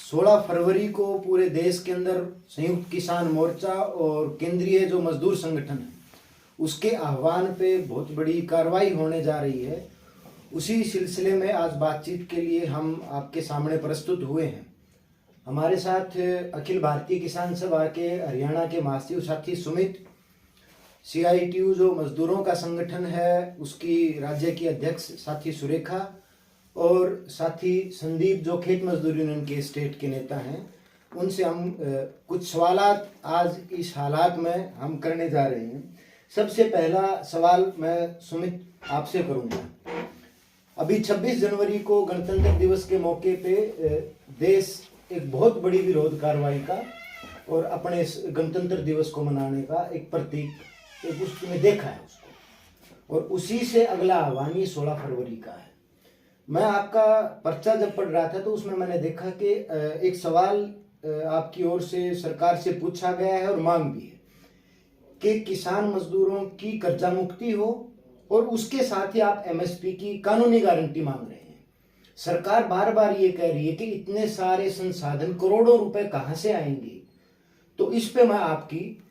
16 फरवरी को पूरे देश के अंदर संयुक्त किसान मोर्चा और केंद्रीय जो मजदूर संगठन है उसके आह्वान पे बहुत बड़ी कार्रवाई होने जा रही है। उसी सिलसिले में आज बातचीत के लिए हम आपके सामने प्रस्तुत हुए हैं। हमारे साथ अखिल भारतीय किसान सभा के हरियाणा के महासचिव साथी सुमित, CITU जो मजदूरों का संगठन है उसकी राज्य की अध्यक्ष साथी सुरेखा और साथी संदीप जो खेत मजदूर यूनियन के स्टेट के नेता हैं, उनसे हम कुछ सवालात आज इस हालात में हम करने जा रहे हैं। सबसे पहला सवाल मैं सुमित आपसे करूंगा। अभी 26 जनवरी को गणतंत्र दिवस के मौके पे देश एक बहुत बड़ी विरोध कार्रवाई का और अपने गणतंत्र दिवस को मनाने का एक प्रतीक एक उसमें देखा है उसको, और उसी से अगला आह्वान ये 16 फरवरी का है। मैं आपका पर्चा जब पढ़ रहा था तो उसमें मैंने देखा कि एक सवाल आपकी ओर से सरकार से पूछा गया है और मांग भी है कि किसान मजदूरों की कर्जा मुक्ति हो और उसके साथ ही आप MSP की कानूनी गारंटी मांग रहे हैं। सरकार बार बार ये कह रही है कि इतने सारे संसाधन करोड़ों रुपए कहां से आएंगे, तो इस पे मैं आपकी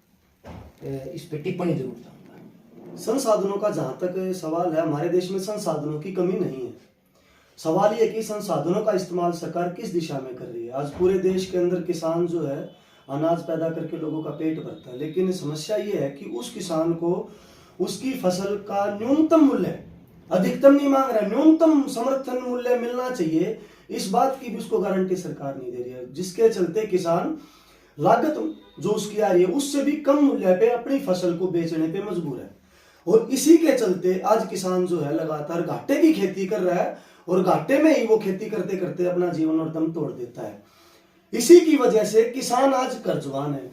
इस पे टिप्पणी जरूर चाहूंगा। संसाधनों का जहां तक सवाल है, हमारे देश में संसाधनों की कमी नहीं है। सवाल ये कि संसाधनों का इस्तेमाल सरकार किस दिशा में कर रही है। आज पूरे देश के अंदर किसान जो है अनाज पैदा करके लोगों का पेट भरता है, लेकिन समस्या ये है कि उस किसान को उसकी फसल का न्यूनतम मूल्य, अधिकतम नहीं मांग रहा है, न्यूनतम समर्थन मूल्य मिलना चाहिए, इस बात की भी उसको गारंटी सरकार नहीं दे रही है, जिसके चलते किसान लागत जो उसकी आ रही है उससे भी कम मूल्य पे अपनी फसल को बेचने पे मजबूर है। और इसी के चलते आज किसान जो है लगातार घाटे की खेती कर रहा है और घाटे में ही वो खेती करते करते अपना जीवन और दम तोड़ देता है। इसी की वजह से किसान आज कर्जवान है।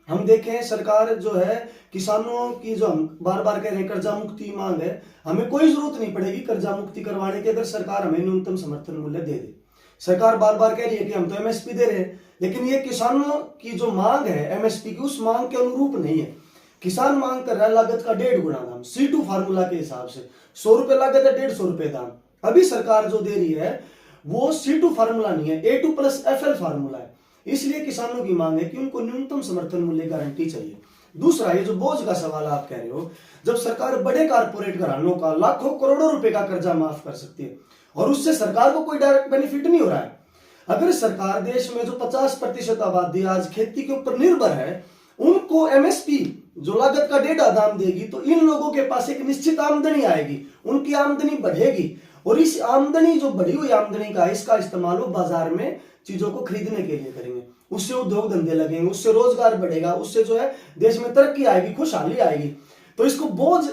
हम देखें सरकार जो है किसानों की जो हम बार बार कह रहे हैं कर्जा मुक्ति मांग है, हमें कोई जरूरत नहीं पड़ेगी कर्जा मुक्ति करवाने की अगर सरकार हमें न्यूनतम समर्थन मूल्य दे दे। सरकार बार बार कह रही है कि हम तो MSP दे रहे हैं, लेकिन ये किसानों की जो मांग है MSP की उस मांग के अनुरूप नहीं है। किसान मांग कर रहा है लागत का 1.5 गुना दाम, C2 फार्मूला के हिसाब से 100 रुपए लागत है, 150 रुपए दाम। अभी सरकार जो दे रही है वो C2 फार्मूला नहीं है, A2+FL फार्मूला है। इसलिए किसानों की मांग है कि उनको न्यूनतम समर्थन मूल्य गारंटी चाहिए। दूसरा, ये जो बोझ का सवाल आप कह रहे हो, जब सरकार बड़े कारपोरेट घरानों का लाखों करोड़ों रुपए का कर्जा माफ कर सकती है और उससे सरकार को कोई डायरेक्ट बेनिफिट नहीं हो रहा है। अगर सरकार देश में जो 50% आबादी आज खेती के ऊपर निर्भर है उनको MSP जो लागत का 1.5 दाम देगी तो इन लोगों के पास एक निश्चित आमदनी आएगी, उनकी आमदनी बढ़ेगी और इस आमदनी जो बढ़ी हुई आमदनी का इसका इस्तेमाल वो बाजार में चीजों को खरीदने के लिए करेंगे, उससे उद्योग धंधे लगेंगे, उससे रोजगार बढ़ेगा, उससे जो है देश में तरक्की आएगी, खुशहाली आएगी। तो इसको बोझ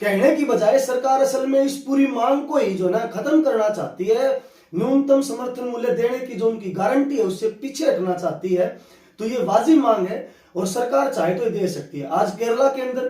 कहने की बजाय सरकार असल में इस पूरी मांग को ही जो ना खत्म करना चाहती है, न्यूनतम समर्थन मूल्य देने की जो उनकी गारंटी है उससे पीछे हटना चाहती है। तो ये वाजिब मांग है और सरकार चाहे तो दे सकती है। आज केरला के अंदर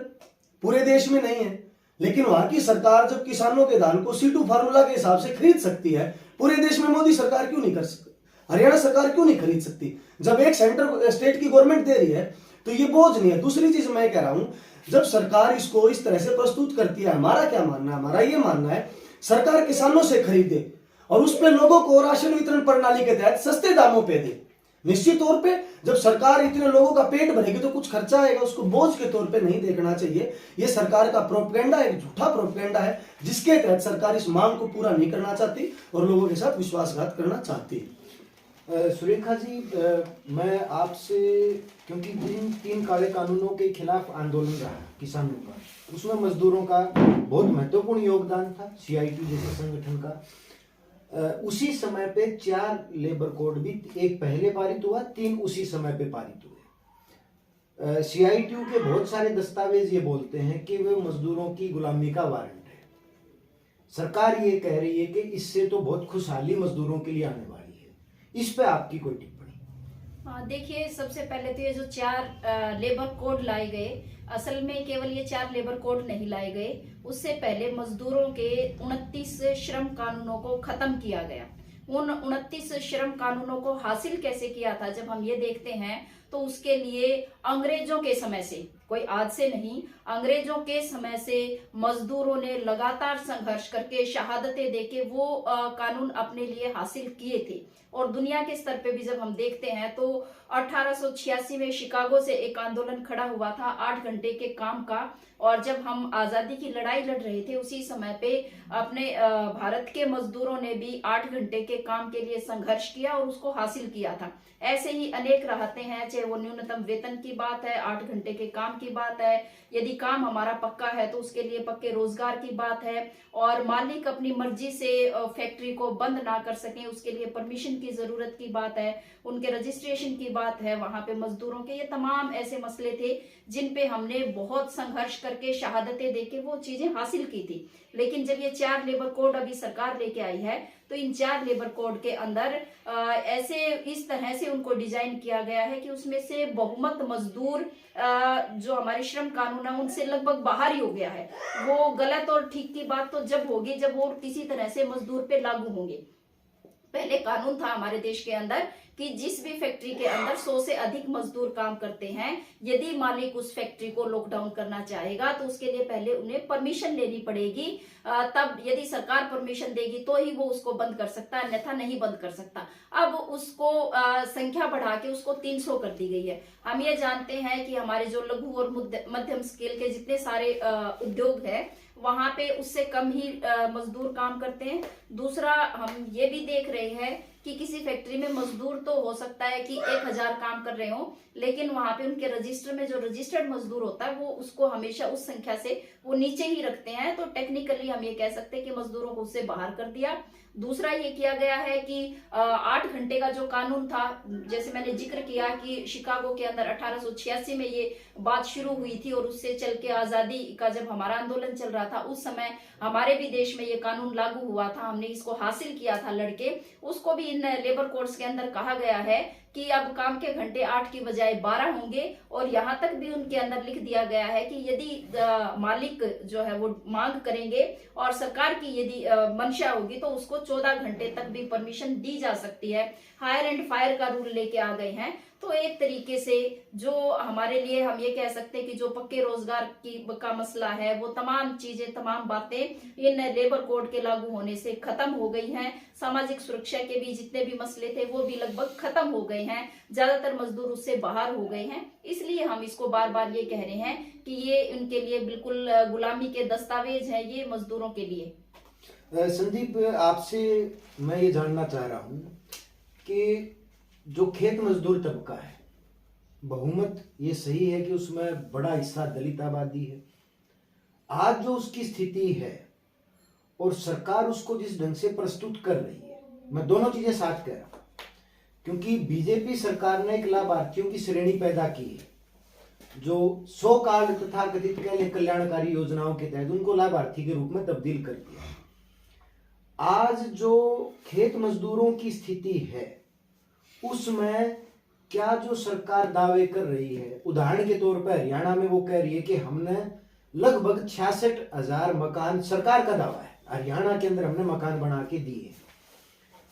पूरे देश में नहीं है, लेकिन वहां की सरकार जब किसानों के धान को C2 फार्मूला के हिसाब से खरीद सकती है, पूरे देश में मोदी सरकार क्यों नहीं कर सकती, हरियाणा सरकार क्यों नहीं खरीद सकती? जब एक सेंटर स्टेट की गवर्नमेंट दे रही है तो ये बोझ नहीं है। दूसरी चीज मैं कह रहा हूं, जब सरकार इसको इस तरह से प्रस्तुत करती है, हमारा क्या मानना है, हमारा ये मानना है सरकार किसानों से खरीदे और उस पर लोगों को राशन वितरण प्रणाली के तहत सस्ते दामों पे दे। निश्चित तौर पे जब सरकार इतने लोगों का पेट भरेगी तो कुछ खर्चा आएगा, उसको बोझ के तौर पे नहीं देखना चाहिए। ये सरकार का प्रोपेगेंडा, एक झूठा प्रोपेगेंडा है जिसके तहत सरकार इस मांग को पूरा नहीं करना चाहती और लोगों के साथ विश्वासघात करना चाहती है। सुरेखा जी, मैं आपसे, क्योंकि जिन 3 काले कानूनों के खिलाफ आंदोलन रहा किसानों का, उसमें मजदूरों का बहुत महत्वपूर्ण योगदान था, CITU जैसे संगठन का। उसी समय पे 4 लेबर कोड भी, एक पहले पारित हुआ, 3 उसी समय पे पारित हुए। CITU के बहुत सारे दस्तावेज ये बोलते हैं कि वे मजदूरों की गुलामी का वारंट है। सरकार ये कह रही है कि इससे तो बहुत खुशहाली मजदूरों के लिए आने वाली है। इस पे आपकी कोई टिप्पणी? देखिए, सबसे पहले तो ये जो 4 लेबर कोड लाए गए, असल में केवल ये 4 लेबर कोड नहीं लाए गए, उससे पहले मजदूरों के 29 श्रम कानूनों को खत्म किया गया। उन 29 श्रम कानूनों को हासिल कैसे किया था, जब हम ये देखते हैं तो उसके लिए अंग्रेजों के समय से कोई आज से नहीं, अंग्रेजों के समय से मजदूरों ने लगातार संघर्ष करके, शहादतें देके वो कानून अपने लिए हासिल किए थे। और दुनिया के स्तर पे भी जब हम देखते हैं तो 1886 में शिकागो से एक आंदोलन खड़ा हुआ था 8 घंटे के काम का। और जब हम आजादी की लड़ाई लड़ रहे थे उसी समय पे अपने भारत के मजदूरों ने भी 8 घंटे के काम के लिए संघर्ष किया और उसको हासिल किया था। ऐसे ही अनेक राहतें हैं, चाहे वो न्यूनतम वेतन की बात है, 8 घंटे के काम की बात है, यदि काम हमारा पक्का है तो उसके लिए पक्के रोजगार की बात है, और मालिक अपनी मर्जी से फैक्ट्री को बंद ना कर सके उसके लिए परमिशन की जरूरत की बात है, उनके रजिस्ट्रेशन की बात है वहां पे मजदूरों के। ये तमाम ऐसे मसले थे जिन पे हमने बहुत संघर्ष करके, शहादतें देके वो चीजें हासिल की थी। लेकिन जब ये 4 लेबर कोड अभी सरकार लेके आई है तो इन 4 लेबर कोड के अंदर ऐसे इस तरह से उनको डिजाइन किया गया है कि उसमें से बहुमत मजदूर जो हमारे श्रम कानून है उनसे लगभग बाहर ही हो गया है। वो गलत और ठीक की बात तो जब होगी जब वो किसी तरह से मजदूर पे लागू होंगे। पहले कानून था हमारे देश के अंदर कि जिस भी फैक्ट्री के अंदर 100 से अधिक मजदूर काम करते हैं, यदि मालिक उस फैक्ट्री को लॉकडाउन करना चाहेगा तो उसके लिए पहले उन्हें परमिशन लेनी पड़ेगी। तब यदि सरकार परमिशन देगी तो ही वो उसको बंद कर सकता है, अन्यथा नहीं बंद कर सकता। अब उसको संख्या बढ़ा के उसको 300 कर दी गई है। हम ये जानते हैं कि हमारे जो लघु और मध्यम स्केल के जितने सारे उद्योग है वहां पे उससे कम ही मजदूर काम करते हैं। दूसरा, हम ये भी देख रहे हैं कि किसी फैक्ट्री में मजदूर तो हो सकता है कि 1000 काम कर रहे हो, लेकिन वहां पे उनके रजिस्टर में जो रजिस्टर्ड मजदूर होता है वो उसको हमेशा उस संख्या से वो नीचे ही रखते हैं। तो टेक्निकली हम ये कह सकते हैं कि मजदूरों को उससे बाहर कर दिया। दूसरा ये किया गया है कि 8 घंटे का जो कानून था, जैसे मैंने जिक्र किया कि शिकागो के अंदर 1886 में ये बात शुरू हुई थी और उससे चल के आजादी का जब हमारा आंदोलन चल रहा था उस समय हमारे भी देश में ये कानून लागू हुआ था, हमने इसको हासिल किया था लड़के। उसको भी इन लेबर कोड्स के अंदर कहा गया है कि अब काम के घंटे 8 की बजाय 12 होंगे। और यहाँ तक भी उनके अंदर लिख दिया गया है कि यदि मालिक जो है वो मांग करेंगे और सरकार की यदि मंशा होगी तो उसको 14 घंटे तक भी परमिशन दी जा सकती है। हायर एंड फायर का रूल लेके आ गए हैं। तो एक तरीके से जो हमारे लिए हम ये कह सकते हैं कि जो पक्के रोजगार का मसला है वो तमाम चीजें, तमाम बातें इन लेबर कोड के लागू होने से खत्म हो गई हैं। सामाजिक सुरक्षा के भी जितने भी मसले थे वो भी लगभग खत्म हो गए हैं। ज्यादातर मजदूर उससे बाहर हो गए हैं। इसलिए हम इसको बार बार ये कह रहे हैं कि ये उनके लिए बिल्कुल गुलामी के दस्तावेज है ये मजदूरों के लिए। संदीप, आपसे मैं ये जानना चाह रहा हूँ कि जो खेत मजदूर तबका है, बहुमत ये सही है कि उसमें बड़ा हिस्सा दलित आबादी है। आज जो उसकी स्थिति है और सरकार उसको जिस ढंग से प्रस्तुत कर रही है, मैं दोनों चीजें साथ कह रहा हूं, क्योंकि बीजेपी सरकार ने एक लाभार्थियों की श्रेणी पैदा की है जो 100 कार्ड तथा कथित कल्याणकारी योजनाओं के तहत उनको लाभार्थी के रूप में तब्दील कर दिया। आज जो खेत मजदूरों की स्थिति है उसमें क्या जो सरकार दावे कर रही है, उदाहरण के तौर पर हरियाणा में वो कह रही है कि हमने लगभग 66,000 मकान, सरकार का दावा है, हरियाणा के अंदर हमने मकान बना के दिए।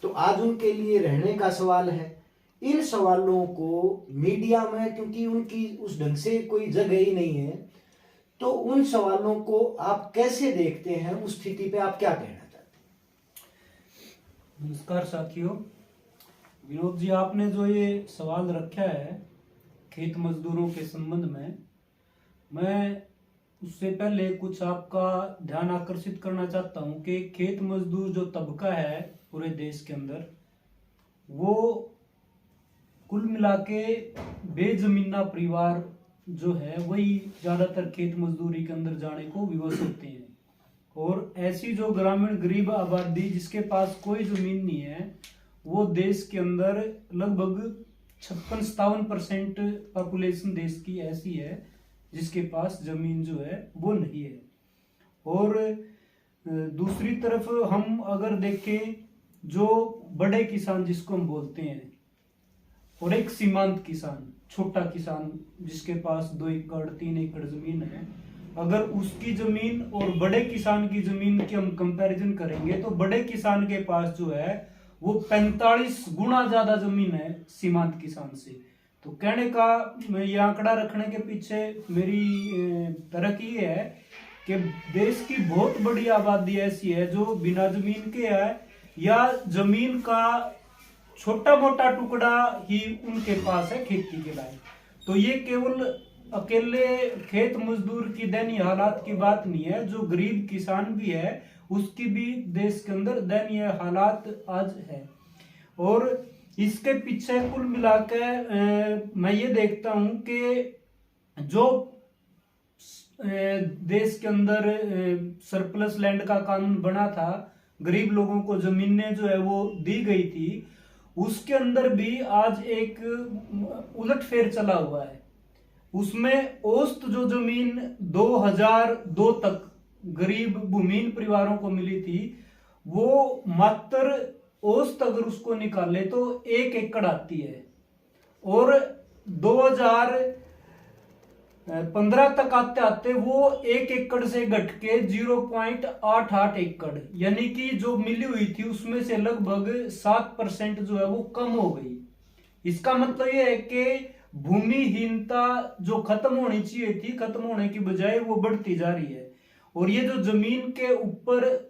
तो आज उनके लिए रहने का सवाल है। इन सवालों को मीडिया में, क्योंकि उनकी उस ढंग से कोई जगह ही नहीं है, तो उन सवालों को आप कैसे देखते हैं? उस स्थिति पे आप क्या कहना चाहते हैं? नमस्कार साथियों। विनोद जी, आपने जो ये सवाल रखा है खेत मजदूरों के संबंध में, मैं उससे पहले कुछ आपका ध्यान आकर्षित करना चाहता हूं कि खेत मजदूर जो तबका है पूरे देश के अंदर, वो कुल मिला के बेजमीना परिवार जो है वही ज्यादातर खेत मजदूरी के अंदर जाने को विवश होते हैं। और ऐसी जो ग्रामीण गरीब आबादी जिसके पास कोई जमीन नहीं है, वो देश के अंदर लगभग 56-57% पॉपुलेशन देश की ऐसी है जिसके पास जमीन जो है वो नहीं है। और दूसरी तरफ हम अगर देखें, जो बड़े किसान जिसको हम बोलते हैं और एक सीमांत किसान, छोटा किसान जिसके पास 2 एकड़ 3 एकड़ जमीन है, अगर उसकी जमीन और बड़े किसान की जमीन की हम कंपैरिजन करेंगे तो बड़े किसान के पास जो है वो 45 गुना ज्यादा जमीन है सीमांत किसान से। तो कहने का ये आंकड़ा रखने के पीछे मेरी तर्क ये है कि देश की बहुत बड़ी आबादी ऐसी है जो बिना जमीन के है या जमीन का छोटा मोटा टुकड़ा ही उनके पास है खेती के लायक। तो ये केवल अकेले खेत मजदूर की दयनीय हालात की बात नहीं है, जो गरीब किसान भी है उसकी भी देश के अंदर दयनीय हालात आज है। और इसके पीछे कुल मिलाकर मैं ये देखता हूं कि जो देश के अंदर सरप्लस लैंड का कानून बना था, गरीब लोगों को जमीनें जो है वो दी गई थी, उसके अंदर भी आज एक उलटफेर चला हुआ है। उसमें औसत जो जमीन 2002 तक गरीब भूमिहीन परिवारों को मिली थी, वो मात्र औसत अगर उसको निकाले तो 1 एकड़ आती है, और 2015 तक आते आते वो 1 एकड़ से घट के 0.88 एकड़, यानी कि जो मिली हुई थी उसमें से लगभग 7% जो है वो कम हो गई। इसका मतलब ये है कि भूमिहीनता जो खत्म होनी चाहिए थी, खत्म होने की बजाय वो बढ़ती जा रही है। और ये जो जमीन के ऊपर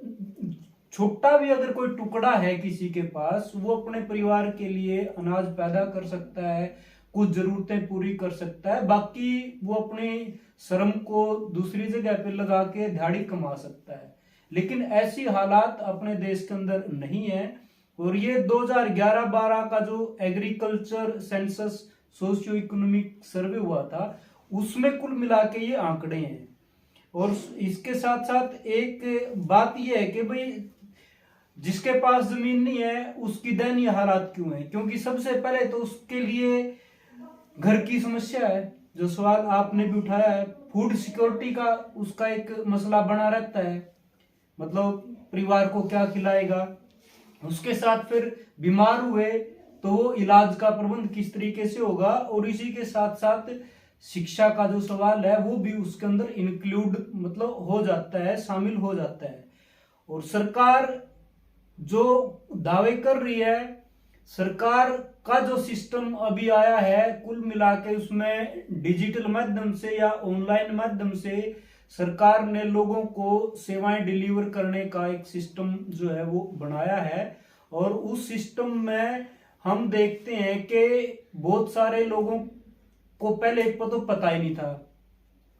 छोटा भी अगर कोई टुकड़ा है किसी के पास, वो अपने परिवार के लिए अनाज पैदा कर सकता है, कुछ जरूरतें पूरी कर सकता है, बाकी वो अपने श्रम को दूसरी जगह पे लगा के दिहाड़ी कमा सकता है। लेकिन ऐसी हालात अपने देश के अंदर नहीं है। और ये 2011-12 का जो agriculture census socio economic survey हुआ था, उसमें कुल मिला के ये आंकड़े हैं। और इसके साथ साथ एक बात यह है कि भाई जिसके पास जमीन नहीं है उसकी दयनीय हालात क्यों है? क्योंकि सबसे पहले तो उसके लिए घर की समस्या है, जो सवाल आपने भी उठाया है। फूड सिक्योरिटी का उसका एक मसला बना रहता है, मतलब परिवार को क्या खिलाएगा। उसके साथ फिर बीमार हुए तो वो इलाज का प्रबंध किस तरीके से होगा, और इसी के साथ साथ शिक्षा का जो सवाल है वो भी उसके अंदर इंक्लूड मतलब हो जाता है, शामिल हो जाता है। और सरकार जो दावे कर रही है, सरकार का जो सिस्टम अभी आया है, कुल मिला के उसमें डिजिटल माध्यम से या ऑनलाइन माध्यम से सरकार ने लोगों को सेवाएं डिलीवर करने का एक सिस्टम जो है वो बनाया है। और उस सिस्टम में हम देखते हैं कि बहुत सारे लोगों को पहले तो पता ही नहीं था।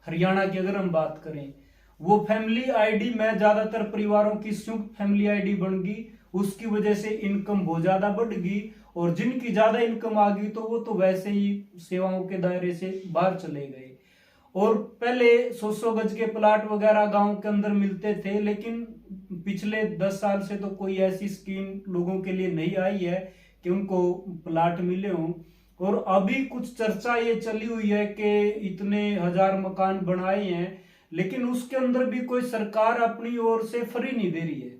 हरियाणा की अगर हम बात करें, वो फैमिली आईडी में ज्यादातर परिवारों की संयुक्त फैमिली आईडी बन गई, उसकी वजह से इनकम बहुत ज्यादा बढ़ गई, और जिनकी ज्यादा इनकम आ गई तो वो तो वैसे ही सेवाओं के दायरे से बाहर चले गए। और पहले 100 गज के प्लाट वगैरह गांव के अंदर मिलते थे, लेकिन पिछले 10 साल से तो कोई ऐसी स्कीम लोगों के लिए नहीं आई है कि उनको प्लाट मिले हों। और अभी कुछ चर्चा ये चली हुई है कि इतने 1000 मकान बनाए हैं, लेकिन उसके अंदर भी कोई सरकार अपनी ओर से फ्री नहीं दे रही है।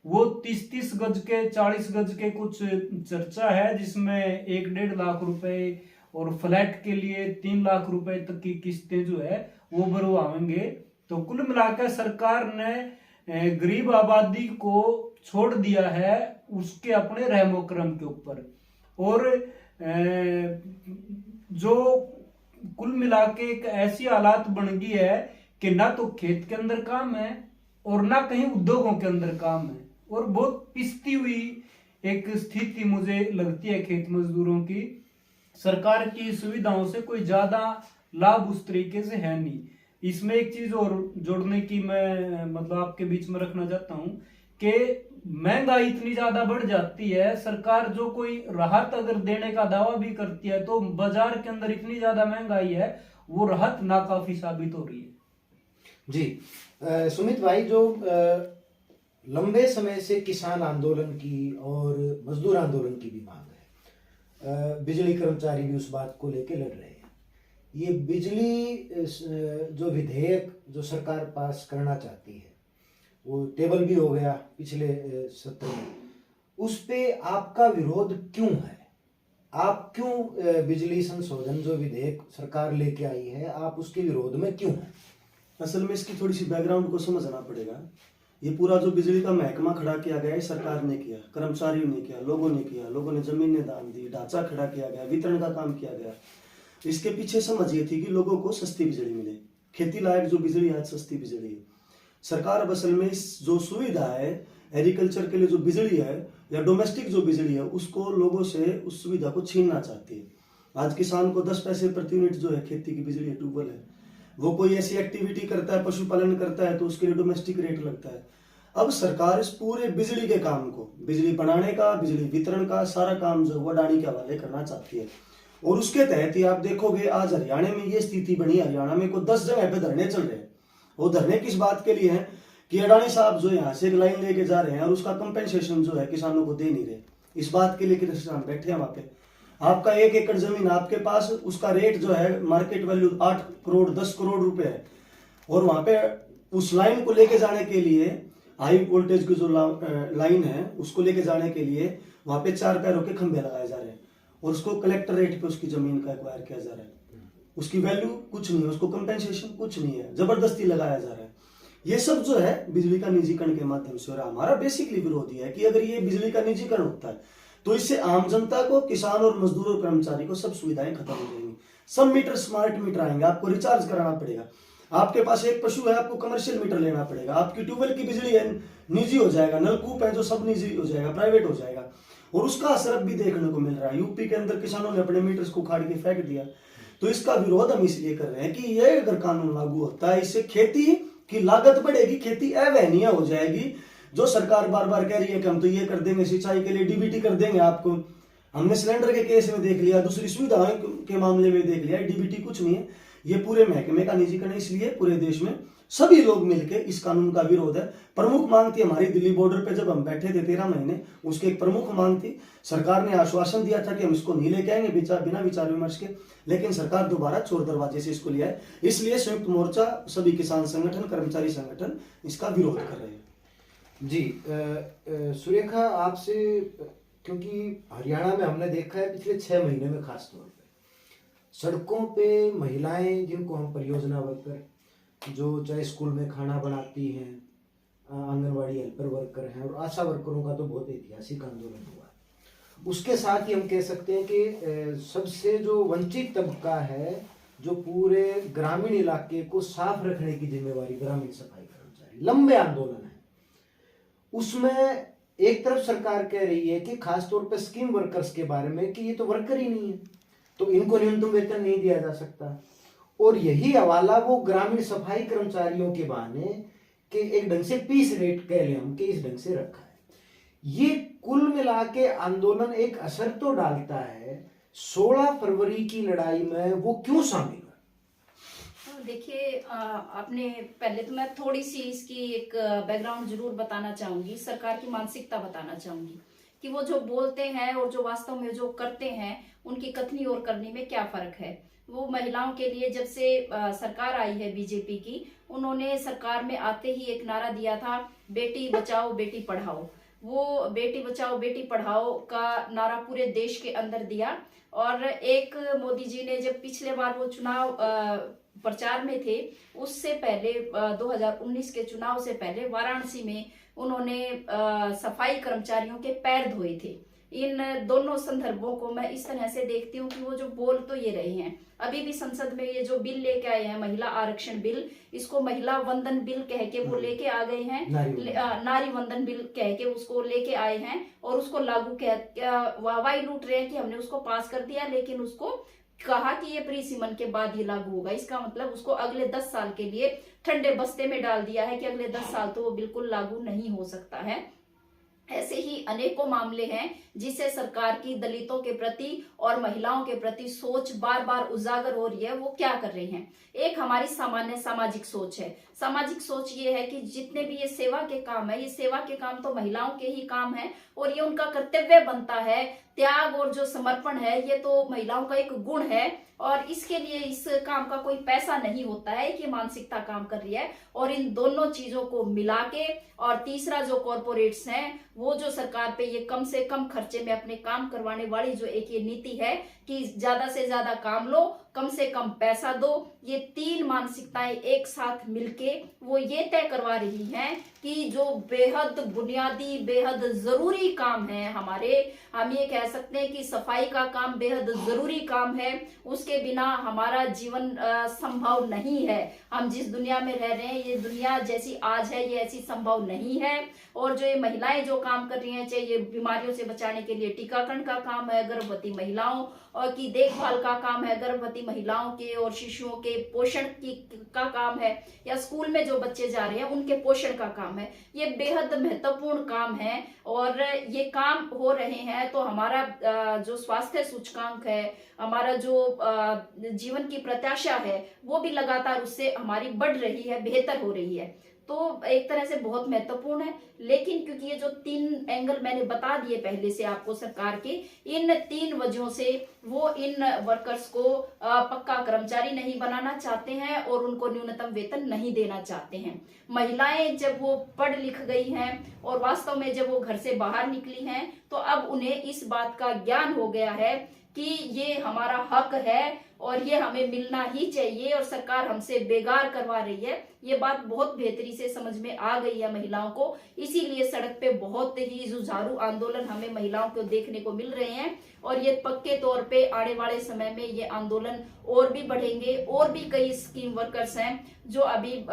वो 30-30 गज के 40 गज के कुछ चर्चा है, जिसमें 1-1.5 लाख रुपए और फ्लैट के लिए 3 लाख रुपए तक की किस्तें जो है वो भरवाएंगे। तो कुल मिलाकर सरकार ने गरीब आबादी को छोड़ दिया है उसके अपने रहमो करम के ऊपर। और जो कुल मिला के एक ऐसी हालात बन गई है कि ना तो खेत के अंदर काम है और ना कहीं उद्योगों के अंदर काम है, और बहुत पिसती हुई एक स्थिति मुझे लगती है खेत मजदूरों की। सरकार की सुविधाओं से कोई ज्यादा लाभ उस तरीके से है नहीं। इसमें एक चीज और जोड़ने की मैं मतलब आपके बीच में रखना चाहता हूं कि महंगाई इतनी ज्यादा बढ़ जाती है, सरकार जो कोई राहत अगर देने का दावा भी करती है तो बाजार के अंदर इतनी ज्यादा महंगाई है, वो राहत नाकाफी साबित हो रही है। जी सुमित भाई, जो लंबे समय से किसान आंदोलन की और मजदूर आंदोलन की भी मांग है, बिजली कर्मचारी भी उस बात को लेकर लड़ रहे हैं। ये बिजली जो विधेयक जो सरकार पास करना चाहती है, वो टेबल भी हो गया पिछले सत्र में, उस पे आपका विरोध क्यों है? आप क्यों बिजली संशोधन जो विधेयक सरकार लेके आई है, आप उसके विरोध में क्यों हैं? असल में इसकी थोड़ी सी बैकग्राउंड को समझना पड़ेगा। ये पूरा जो बिजली का महकमा खड़ा किया गया है, सरकार ने किया, कर्मचारियों ने किया, लोगों ने किया, लोगों ने जमीनें दान दी, ढांचा खड़ा किया गया, वितरण का काम किया गया। इसके पीछे समझ ये थी कि लोगों को सस्ती बिजली मिले, खेती लायक जो बिजली आज सस्ती बिजली है। सरकार अब असल में इस जो सुविधा है एग्रीकल्चर के लिए जो बिजली है या डोमेस्टिक जो बिजली है उसको लोगों से उस सुविधा को छीनना चाहती है। आज किसान को 10 पैसे प्रति यूनिट जो है खेती की बिजली ट्यूबवेल है, वो कोई ऐसी एक्टिविटी करता है, पशुपालन करता है तो उसके लिए डोमेस्टिक रेट लगता है। अब सरकार इस पूरे बिजली के काम को, बिजली बनाने का, बिजली वितरण का सारा काम जो वो अडानी के हवाले करना चाहती है। और उसके तहत ही आप देखोगे आज हरियाणा में ये स्थिति बनी। हरियाणा में को 10 जगह पे धरने चल रहे हैं। वो धरने किस बात के लिए हैं कि अडानी साहब जो यहाँ से एक लाइन लेके जा रहे हैं और उसका कंपेंसेशन जो है किसानों को दे नहीं रहे। इस बात के लिए कि किसान बैठे हैं वहां पे, आपका 1 एकड़ जमीन आपके पास, उसका रेट जो है मार्केट वैल्यू 8 करोड़ 10 करोड़ रुपए है, और वहां पे उस लाइन को लेके जाने के लिए हाई वोल्टेज की जो लाइन है उसको लेके जाने के लिए वहां पे 4 पैरों के खंभे लगाए जा रहे हैं और उसको कलेक्टर रेट पे उसकी जमीन का एक्वायर किया जा रहा है। उसकी वैल्यू कुछ नहीं है, उसको कंपेंसेशन कुछ नहीं है, जबरदस्ती लगाया जा रहा है। ये सब जो है बिजली का निजीकरण के माध्यम से हो रहा है। हमारा बेसिकली विरोध है कि अगर ये बिजली का निजीकरण होता है तो इससे आम जनता को, किसान और मजदूर और कर्मचारी को सब सुविधाएं खत्म हो जाएंगी। सब मीटर स्मार्ट मीटर आएंगे, आपको रिचार्ज कराना पड़ेगा। आपके पास एक पशु है, आपको कमर्शियल मीटर लेना पड़ेगा। आपकी ट्यूबवेल की बिजली है निजी हो जाएगा, नलकूप है जो सब निजी हो जाएगा, प्राइवेट हो जाएगा। और उसका असर भी देखने को मिल रहा है। यूपी के अंदर किसानों ने अपने मीटर्स को उखाड़ के फेंक दिया। तो इसका विरोध हम इसलिए कर रहे हैं कि ये अगर कानून लागू होता है इससे खेती की लागत बढ़ेगी, खेती अवहनीय हो जाएगी। जो सरकार बार बार कह रही है कि हम तो ये कर देंगे, सिंचाई के लिए डीबीटी कर देंगे आपको, हमने सिलेंडर के केस में देख लिया, दूसरी सुविधाओं के मामले में देख लिया, डीबीटी कुछ नहीं है। ये पूरे महकमे का निजीकरण, इसलिए पूरे देश में सभी लोग मिलकर इस कानून का विरोध है। प्रमुख मांग थी हमारी दिल्ली बॉर्डर पे जब हम बैठे थे 13 महीने, उसकी एक प्रमुख मांग थी। सरकार ने आश्वासन दिया था कि हम इसको नहीं लेके आएंगे बिना विचार विमर्श के, लेकिन सरकार दोबारा चोर दरवाजे से इसको लिया है। इसलिए संयुक्त मोर्चा, सभी किसान संगठन, कर्मचारी संगठन इसका विरोध कर रहे हैं। जी सुरेखा, आपसे, क्योंकि हरियाणा में हमने देखा है पिछले 6 महीने में खास तौर पे सड़कों पे महिलाएं, जिनको हम परियोजना वर्कर, जो चाहे स्कूल में खाना बनाती हैं, आंगनवाड़ी हेल्पर वर्कर हैं, और आशा वर्करों का तो बहुत ऐतिहासिक आंदोलन हुआ है। उसके साथ ही हम कह सकते हैं कि सबसे जो वंचित तबका है, जो पूरे ग्रामीण इलाके को साफ रखने की जिम्मेवारी ग्रामीण सफाई कर्मचारी, लंबे आंदोलन है। उसमें एक तरफ सरकार कह रही है कि खासतौर पर स्कीम वर्कर्स के बारे में कि ये तो वर्कर ही नहीं है, तो इनको न्यूनतम वेतन नहीं दिया जा सकता, और यही हवाला वो ग्रामीण सफाई कर्मचारियों के बहाने कि एक ढंग से पीस रेट कह लें हम कि इस ढंग से रखा है। ये कुल मिला के आंदोलन एक असर तो डालता है। 16 फरवरी की लड़ाई में वो क्यों शामिल है? देखिए, आपने पहले तो मैं थोड़ी सी इसकी एक बैकग्राउंड जरूर बताना चाहूंगी, सरकार की मानसिकता बताना चाहूंगी कि वो जो बोलते हैं और जो वास्तव में जो करते हैं उनकी कथनी और करनी में क्या फर्क है। वो महिलाओं के लिए जब से सरकार आई है बीजेपी की, उन्होंने सरकार में आते ही एक नारा दिया था, बेटी बचाओ बेटी पढ़ाओ। वो बेटी बचाओ बेटी पढ़ाओ का नारा पूरे देश के अंदर दिया। और एक मोदी जी ने जब पिछले बार वो चुनाव प्रचार में थे, उससे पहले 2019 के चुनाव से पहले वाराणसी में उन्होंने सफाई कर्मचारियों के पैर धोए थे। इन दोनों संदर्भों को मैं इस तरह से देखती हूँ कि वो जो बोल तो ये रहे हैं, अभी भी संसद में ये जो बिल लेके आए हैं, महिला आरक्षण बिल, इसको महिला वंदन बिल कह के वो लेके आ गए हैं, नारी वंदन बिल कह के उसको लेके आए हैं, और उसको लागू वाहवाही लूट रहे हैं कि हमने उसको पास कर दिया, लेकिन उसको कहा कि ये प्री सीमन के बाद ये लागू होगा। इसका मतलब उसको अगले 10 साल के लिए ठंडे बस्ते में डाल दिया है कि अगले 10 साल तो वो बिल्कुल लागू नहीं हो सकता है। ऐसे ही अनेकों मामले हैं जिससे सरकार की दलितों के प्रति और महिलाओं के प्रति सोच बार बार उजागर हो रही है। वो क्या कर रहे हैं? एक हमारी सामान्य सामाजिक सोच है। सामाजिक सोच ये है कि जितने भी ये सेवा के काम है, ये सेवा के काम तो महिलाओं के ही काम है और ये उनका कर्तव्य बनता है। त्याग और जो समर्पण है ये तो महिलाओं का एक गुण है और इसके लिए इस काम का कोई पैसा नहीं होता है कि मानसिकता काम कर रही है। और इन दोनों चीजों को मिला के, और तीसरा जो कॉर्पोरेट्स हैं वो जो सरकार पे ये कम से कम खर्चे में अपने काम करवाने वाली जो एक ये नीति है कि ज्यादा से ज्यादा काम लो, कम से कम पैसा दो। ये तीन मानसिकताएं एक साथ मिलके वो ये तय करवा रही हैं कि जो बेहद बुनियादी बेहद जरूरी काम है हमारे, हम ये कह सकते हैं कि सफाई का काम बेहद जरूरी काम है, उसके बिना हमारा जीवन संभव नहीं है। हम जिस दुनिया में रह रहे हैं ये दुनिया जैसी आज है ये ऐसी संभव नहीं है। और जो ये महिलाएं जो काम कर रही हैं, चाहे ये बीमारियों से बचाने के लिए टीकाकरण का काम है, गर्भवती महिलाओं और की देखभाल का काम है, गर्भवती महिलाओं के और शिशुओं के पोषण का काम है, या स्कूल में जो बच्चे जा रहे हैं उनके पोषण का काम है, ये बेहद महत्वपूर्ण काम है। और ये काम हो रहे हैं तो हमारा जो स्वास्थ्य सूचकांक है, हमारा जो जीवन की प्रत्याशा है वो भी लगातार उससे हमारी बढ़ रही है, बेहतर हो रही है। तो एक तरह से बहुत महत्वपूर्ण है। लेकिन क्योंकि ये जो तीन एंगल मैंने बता दिए पहले से आपको सरकार के, इन तीन वजहों से वो इन वर्कर्स को पक्का कर्मचारी नहीं बनाना चाहते हैं और उनको न्यूनतम वेतन नहीं देना चाहते हैं। महिलाएं जब वो पढ़ लिख गई हैं और वास्तव में जब वो घर से बाहर निकली हैं तो अब उन्हें इस बात का ज्ञान हो गया है कि ये हमारा हक है और ये हमें मिलना ही चाहिए और सरकार हमसे बेगार करवा रही है। ये बात बहुत बेहतरी से समझ में आ गई है महिलाओं को, इसीलिए सड़क पे बहुत ही जुझारू आंदोलन हमें महिलाओं को देखने को मिल रहे हैं। और ये पक्के तौर पे आने वाले समय में ये आंदोलन और भी बढ़ेंगे। और भी कई स्कीम वर्कर्स हैं जो अभी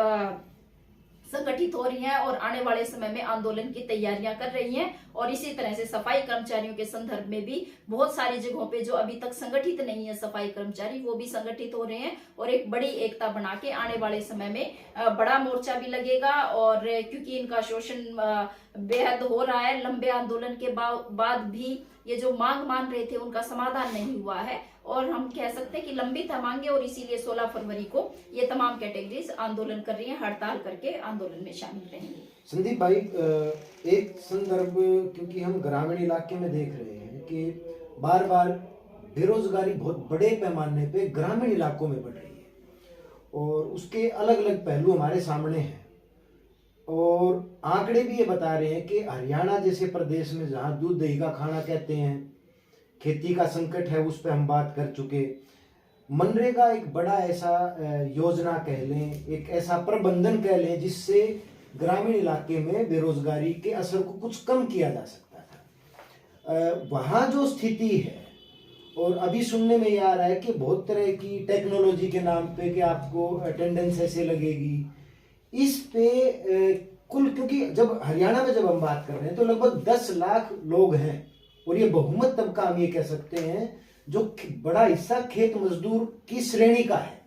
संगठित हो रही हैं और आने वाले समय में आंदोलन की तैयारियां कर रही हैं। और इसी तरह से सफाई कर्मचारियों के संदर्भ में भी बहुत सारी जगहों पे जो अभी तक संगठित नहीं है सफाई कर्मचारी, वो भी संगठित हो रहे हैं और एक बड़ी एकता बना के आने वाले समय में बड़ा मोर्चा भी लगेगा। और क्योंकि इनका शोषण बेहद हो रहा है, लंबे आंदोलन के बाद भी ये जो मांग मान रहे थे उनका समाधान नहीं हुआ है और हम कह सकते हैं कि लंबित है मांगे। और इसीलिए 16 फरवरी को ये तमाम कैटेगरीज आंदोलन कर रही हैं, हड़ताल करके आंदोलन में शामिल रहेंगे। संदीप भाई, एक संदर्भ क्योंकि हम ग्रामीण इलाके में देख रहे हैं कि बार बार बेरोजगारी बहुत बड़े पैमाने पे ग्रामीण इलाकों में बढ़ रही है और उसके अलग अलग पहलू हमारे सामने हैं। और आंकड़े भी ये बता रहे हैं कि हरियाणा जैसे प्रदेश में जहाँ दूध दही का खाना कहते हैं, खेती का संकट है, उस पर हम बात कर चुके। मनरेगा एक बड़ा ऐसा योजना कह लें, एक ऐसा प्रबंधन कह लें जिससे ग्रामीण इलाके में बेरोजगारी के असर को कुछ कम किया जा सकता था। वहाँ जो स्थिति है, और अभी सुनने में ये आ रहा है कि बहुत तरह की टेक्नोलॉजी के नाम पे कि आपको अटेंडेंस ऐसे लगेगी, इस पे कुल, क्योंकि जब हरियाणा में जब हम बात कर रहे हैं तो लगभग 10 लाख लोग हैं और ये बहुमत तबका हम ये कह सकते हैं जो बड़ा हिस्सा खेत मजदूर की श्रेणी का है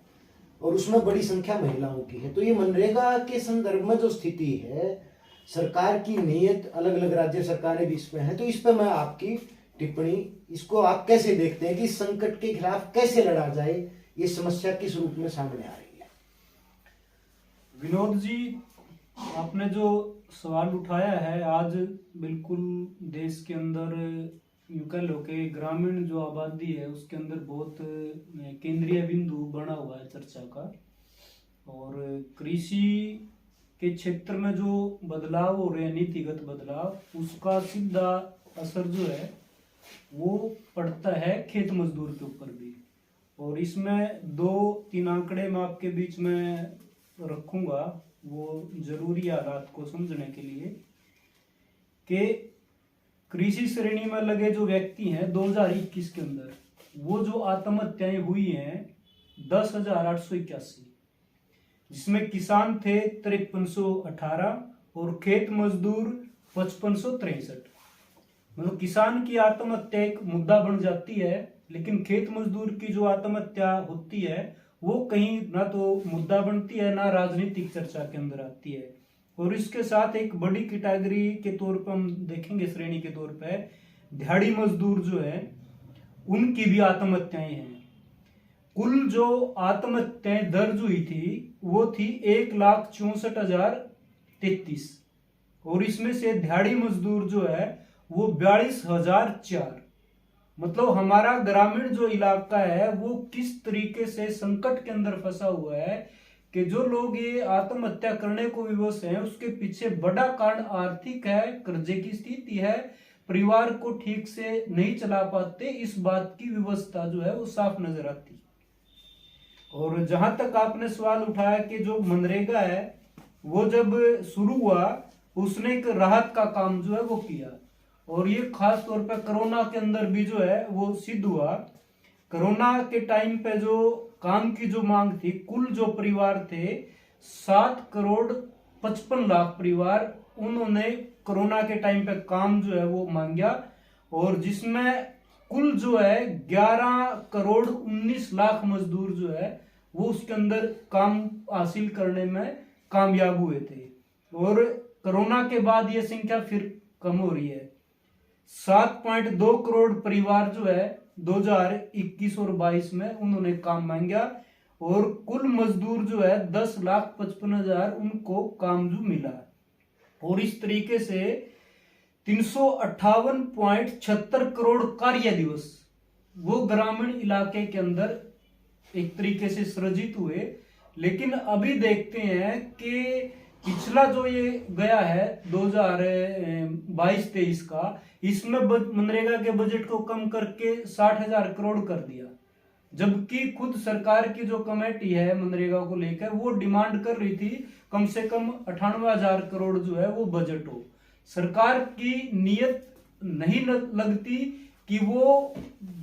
और उसमें बड़ी संख्या महिलाओं की है। तो ये मनरेगा के संदर्भ में जो स्थिति है, सरकार की नीयत, अलग अलग राज्य सरकारें भी इस पे हैं, तो इस पे मैं आपकी टिप्पणी, इसको आप कैसे देखते हैं कि इस संकट के खिलाफ कैसे लड़ा जाए, ये समस्या किस रूप में सामने आ रही है? विनोद जी, आपने जो सवाल उठाया है, आज बिल्कुल देश के अंदर यूं कह लो कि ग्रामीण जो आबादी है उसके अंदर बहुत केंद्रीय बिंदु बना हुआ है चर्चा का। और कृषि के क्षेत्र में जो बदलाव हो रहे हैं, नीतिगत बदलाव, उसका सीधा असर जो है वो पड़ता है खेत मजदूर के ऊपर भी। और इसमें 2-3 आंकड़े मैं आपके बीच में रखूंगा, वो जरूरी हालात को समझने के लिए, कि कृषि श्रेणी में लगे जो व्यक्ति हैं 2021 के अंदर वो जो आत्महत्याएं हुई हैं 10,881, जिसमें किसान थे 5318 और खेत मजदूर 5563। मतलब किसान की आत्महत्या एक मुद्दा बन जाती है, लेकिन खेत मजदूर की जो आत्महत्या होती है वो कहीं ना तो मुद्दा बनती है ना राजनीतिक चर्चा के अंदर आती है। और इसके साथ एक बड़ी कैटेगरी के तौर पर हम देखेंगे, श्रेणी के तौर पर दिहाड़ी मजदूर जो है उनकी भी आत्महत्याएं हैं। कुल जो आत्महत्याएं दर्ज हुई थी वो थी 1,64,033 और इसमें से दिहाड़ी मजदूर जो है वो 42,004। मतलब हमारा ग्रामीण जो इलाका है वो किस तरीके से संकट के अंदर फंसा हुआ है कि जो लोग ये आत्महत्या करने को विवश हैं उसके पीछे बड़ा कारण आर्थिक है, कर्जे की स्थिति है, परिवार को ठीक से नहीं चला पाते, इस बात की व्यवस्था जो है वो साफ नजर आती। और जहां तक आपने सवाल उठाया कि जो मनरेगा है वो जब शुरू हुआ उसने एक राहत का काम जो है वो किया, और ये खास तौर पे कोरोना के अंदर भी जो है वो सिद्ध हुआ। कोरोना के टाइम पे जो काम की जो मांग थी, कुल जो परिवार थे 7,55,00,000 परिवार, उन्होंने कोरोना के टाइम पे काम जो है वो मांगा, और जिसमें कुल जो है 11,19,00,000 मजदूर जो है वो उसके अंदर काम हासिल करने में कामयाब हुए थे। और कोरोना के बाद ये संख्या फिर कम हो रही है। 7.2 करोड़ परिवार जो है 2021 और 22 में उन्होंने काम मांगा, और कुल मजदूर जो है 10,55,000 उनको काम जो मिला। और इस तरीके से 358.76 करोड़ कार्य दिवस वो ग्रामीण इलाके के अंदर एक तरीके से सृजित हुए। लेकिन अभी देखते हैं कि पिछला जो ये गया है 2022-23 का, इसमें मनरेगा के बजट को कम करके 60,000 करोड़ कर दिया, जबकि खुद सरकार की जो कमेटी है मनरेगा को लेकर वो डिमांड कर रही थी कम से कम 98,000 करोड़ जो है वो बजट हो। सरकार की नीयत नहीं लगती कि वो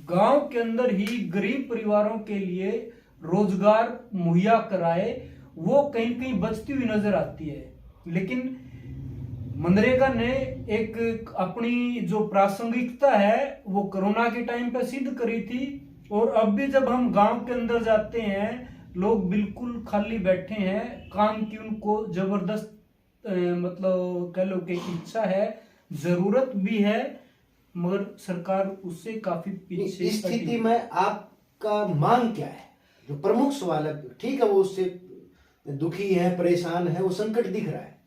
गांव के अंदर ही गरीब परिवारों के लिए रोजगार मुहैया कराए, वो कहीं कहीं बचती हुई नजर आती है। लेकिन मनरेगा ने एक अपनी जो प्रासंगिकता है वो कोरोना के टाइम पे सिद्ध करी थी, और अब भी जब हम गांव के अंदर जाते हैं लोग बिल्कुल खाली बैठे हैं, काम की उनको जबरदस्त मतलब कह लो कि इच्छा है, जरूरत भी है, मगर सरकार उससे काफी पीछे। इस स्थिति में आपका मांग क्या है? जो प्रमुख सवाल है, ठीक है वो उससे दुखी है, परेशान है, वो संकट दिख रहा है।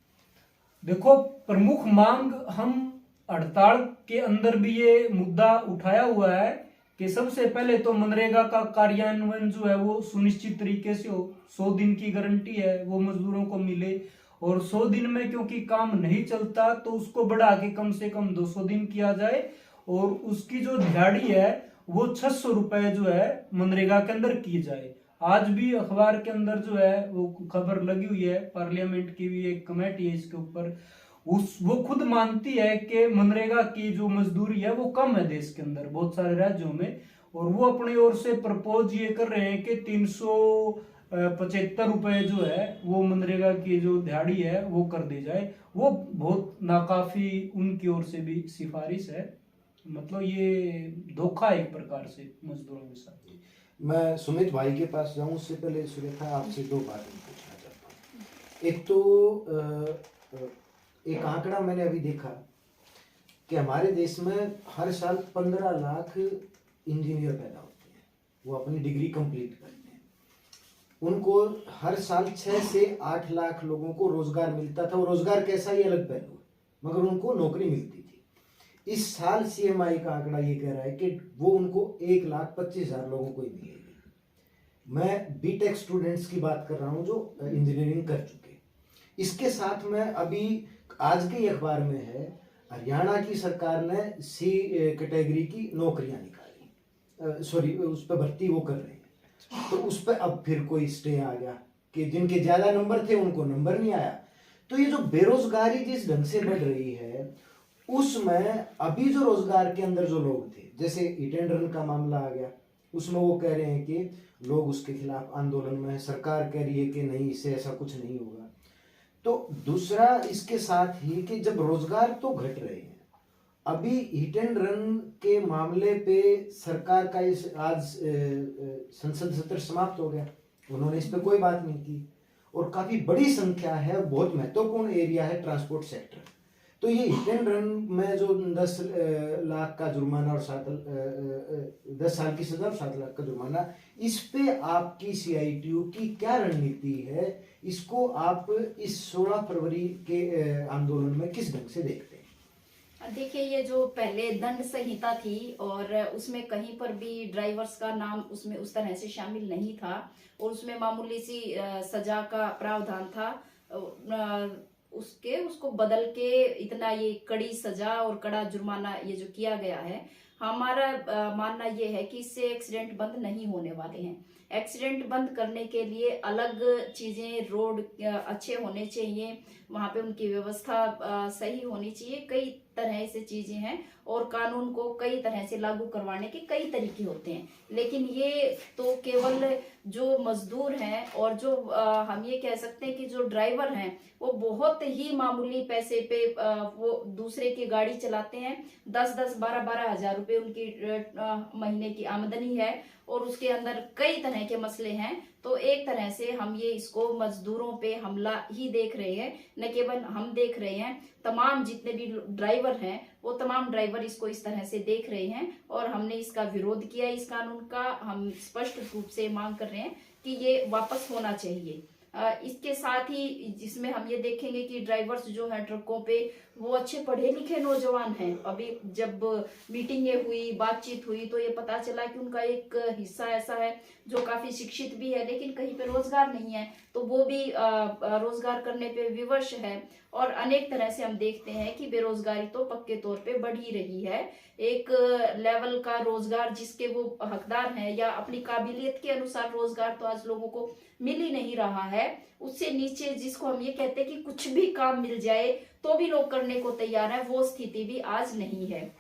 देखो, प्रमुख मांग हम हड़ताल के अंदर भी ये मुद्दा उठाया हुआ है कि सबसे पहले तो मनरेगा का कार्यान्वयन जो है वो सुनिश्चित तरीके से हो। 100 दिन की गारंटी है वो मजदूरों को मिले, और 100 दिन में क्योंकि काम नहीं चलता तो उसको बढ़ा के कम से कम 200 दिन किया जाए, और उसकी जो दिहाड़ी है वो 600 रुपए जो है मनरेगा के अंदर की जाए। आज भी अखबार के अंदर जो है वो खबर लगी हुई है, पार्लियामेंट की भी एक कमेटी है इसके ऊपर, वो खुद मानती है कि मनरेगा की जो मजदूरी है वो कम है देश के अंदर बहुत सारे राज्यों में, और वो अपनी ओर से प्रपोज ये कर रहे हैं कि 375 रुपए जो है वो मनरेगा की जो दिहाड़ी है वो कर दी जाए। वो बहुत नाकाफी उनकी ओर से भी सिफारिश है, मतलब ये धोखा है एक प्रकार से मजदूरों के साथ। मैं सुमित भाई के पास जाऊं उससे पहले सुरेखा आपसे 2 बातें पूछना चाहता हूँ। एक तो एक आंकड़ा मैंने अभी देखा कि हमारे देश में हर साल 15 लाख इंजीनियर पैदा होते हैं, वो अपनी डिग्री कंप्लीट करते हैं। उनको हर साल 6 से 8 लाख लोगों को रोजगार मिलता था। वो रोजगार कैसा, ये अलग पहलू है, मगर उनको नौकरी मिलती थी। इस साल सीएमआई का आंकड़ा ये कह रहा है कि वो उनको 1,25,000 लोगों को ही मिलेगी। मैं बीटेक स्टूडेंट्स की बात कर रहा हूँ जो इंजीनियरिंग कर चुके। इसके साथ में अभी आज के अखबार में है हरियाणा की सरकार ने सी कैटेगरी की नौकरियां निकाली, सॉरी उस पर भर्ती वो कर रहे हैं, तो उस पर अब फिर कोई स्टे आ गया कि जिनके ज्यादा नंबर थे उनको नंबर नहीं आया। तो ये जो बेरोजगारी जिस ढंग से बढ़ रही है उसमें अभी जो रोजगार के अंदर जो लोग थे, जैसे हिट एंड रन का मामला आ गया, उसमें वो कह रहे हैं कि लोग उसके खिलाफ आंदोलन में है, सरकार कह रही है कि नहीं इससे ऐसा कुछ नहीं होगा। तो दूसरा इसके साथ ही कि जब रोजगार तो घट रहे हैं, अभी हिट एंड रन के मामले पे सरकार का इस आज संसद सत्र समाप्त हो गया, उन्होंने इस पे कोई बात नहीं की, और काफी बड़ी संख्या है, बहुत महत्वपूर्ण एरिया है ट्रांसपोर्ट सेक्टर। तो ये हिट एंड रन में जो 10 लाख का जुर्माना और 10 साल की सजा और 7 लाख का जुर्माना, इस पे आपकी सीआईटीयू की क्या रणनीति है? इसको आप इस 16 फरवरी के आंदोलन में किस ढंग से देखते हैं? देखिए, ये जो पहले दंड संहिता थी और उसमें कहीं पर भी ड्राइवर्स का नाम उसमें उस तरह से शामिल नहीं था, और उसमें मामूली सी सजा का प्रावधान था, उसको बदल के इतना ये कड़ी सजा और कड़ा जुर्माना ये जो किया गया है, हमारा मानना ये है कि इससे एक्सीडेंट बंद नहीं होने वाले हैं। एक्सीडेंट बंद करने के लिए अलग चीजें, रोड अच्छे होने चाहिए, वहां पे उनकी व्यवस्था सही होनी चाहिए, कई तरह से चीजें हैं और कानून को कई तरह से लागू करवाने के कई तरीके होते हैं। लेकिन ये तो केवल जो मजदूर हैं और जो हम ये कह सकते हैं कि जो ड्राइवर हैं वो बहुत ही मामूली पैसे पे वो दूसरे की गाड़ी चलाते हैं। 10-10, 12-12 हजार रुपए उनकी महीने की आमदनी है और उसके अंदर कई तरह के मसले हैं। तो एक तरह से हम ये इसको मजदूरों पे हमला ही देख रहे हैं। न केवल हम देख रहे हैं, तमाम जितने भी ड्राइवर हैं वो तमाम ड्राइवर इसको इस तरह से देख रहे हैं और हमने इसका विरोध किया। इस कानून का हम स्पष्ट रूप से मांग कर रहे हैं कि ये वापस होना चाहिए। इसके साथ ही जिसमें हम ये देखेंगे कि ड्राइवर्स जो हैं ट्रकों पे वो अच्छे पढ़े लिखे नौजवान हैं। अभी जब मीटिंगें हुई, बातचीत हुई तो ये पता चला कि उनका एक हिस्सा ऐसा है जो काफी शिक्षित भी है लेकिन कहीं पे रोजगार नहीं है, तो वो भी रोजगार करने पे विवश है। और अनेक तरह से हम देखते हैं कि बेरोजगारी तो पक्के तौर पे बढ़ ही रही है। एक लेवल का रोजगार जिसके वो हकदार हैं या अपनी काबिलियत के अनुसार रोजगार तो आज लोगों को मिल ही नहीं रहा है। उससे नीचे जिसको हम ये कहते हैं कि कुछ भी काम मिल जाए तो भी लोग करने को तैयार है, वो स्थिति भी आज नहीं है।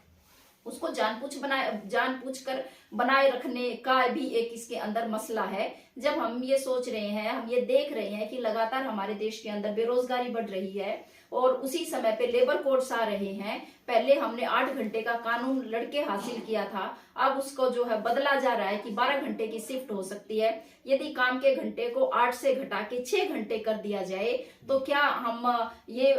उसको जानबूझ कर बनाए रखने का भी एक इसके अंदर मसला है। जब हम ये सोच रहे हैं, हम ये देख रहे हैं कि लगातार हमारे देश के अंदर बेरोजगारी बढ़ रही है और उसी समय पे लेबर कोड्स आ रहे हैं। पहले हमने 8 घंटे का कानून लड़के हासिल किया था, अब उसको जो है बदला जा रहा है कि 12 घंटे की शिफ्ट हो सकती है। यदि काम के घंटे को 8 से घटा के 6 घंटे कर दिया जाए तो क्या हम ये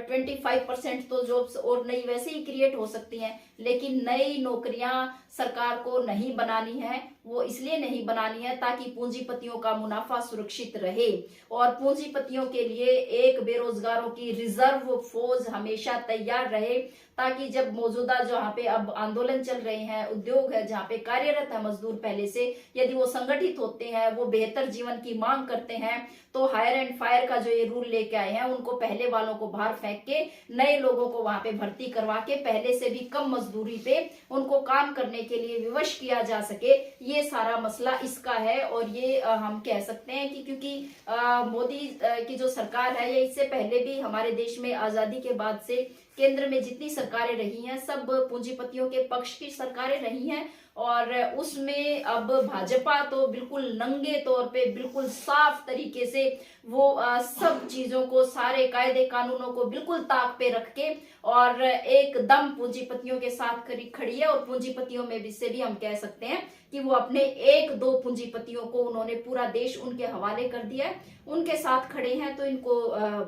25% तो जॉब्स और नई वैसे ही क्रिएट हो सकती हैं। लेकिन नई नौकरियां सरकार को नहीं बनानी है। वो इसलिए नहीं बनानी है ताकि पूंजीपतियों का मुनाफा सुरक्षित रहे और पूंजीपतियों के लिए एक बेरोजगारों की रिजर्व फौज हमेशा तैयार रहे, ताकि जब मौजूदा जहाँ पे अब आंदोलन चल रहे हैं, उद्योग है जहाँ पे कार्यरत है मजदूर पहले से, यदि वो संगठित होते हैं, वो बेहतर जीवन की मांग करते हैं, तो हायर एंड फायर का जो ये रूल लेके आए हैं उनको पहले वालों को बाहर फेंक के नए लोगों को वहां पे भर्ती करवा के पहले से भी कम मजदूरी पे उनको काम करने के लिए विवश किया जा सके, ये सारा मसला इसका है। और ये हम कह सकते हैं कि क्योंकि मोदी की जो सरकार है, ये इससे पहले भी हमारे देश में आजादी के बाद से केंद्र में जितनी सरकारें रही हैं सब पूंजीपतियों के पक्ष की सरकारें रही हैं और उसमें अब भाजपा तो बिल्कुल नंगे तौर पे बिल्कुल साफ तरीके से वो सब चीजों को, सारे कायदे कानूनों को बिल्कुल ताक पे रख के और एकदम पूंजीपतियों के साथ खड़ी है। और पूंजीपतियों में भी से भी हम कह सकते हैं कि वो अपने 1-2 पूंजीपतियों को उन्होंने पूरा देश उनके हवाले कर दिया है, उनके साथ खड़े हैं। तो इनको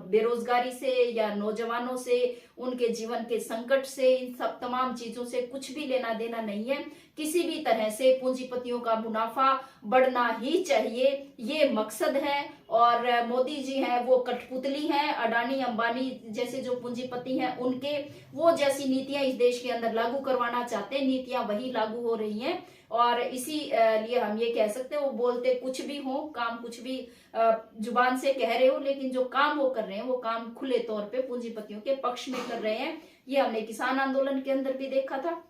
बेरोजगारी से या नौजवानों से, उनके जीवन के संकट से, इन सब तमाम चीजों से कुछ भी लेना देना नहीं है। किसी भी तरह से पूंजीपतियों का मुनाफा बढ़ना ही चाहिए, ये मकसद है। और मोदी जी हैं वो कठपुतली हैं, अडानी अंबानी जैसे जो पूंजीपति हैं उनके वो जैसी नीतियां इस देश के अंदर लागू करवाना चाहते हैं, नीतियां वही लागू हो रही हैं। और इसी लिए हम ये कह सकते हैं वो बोलते कुछ भी हो, काम कुछ भी जुबान से कह रहे हो, लेकिन जो काम वो कर रहे हैं वो काम खुले तौर पे पूंजीपतियों के पक्ष में कर रहे हैं। ये हमने किसान आंदोलन के अंदर भी देखा था।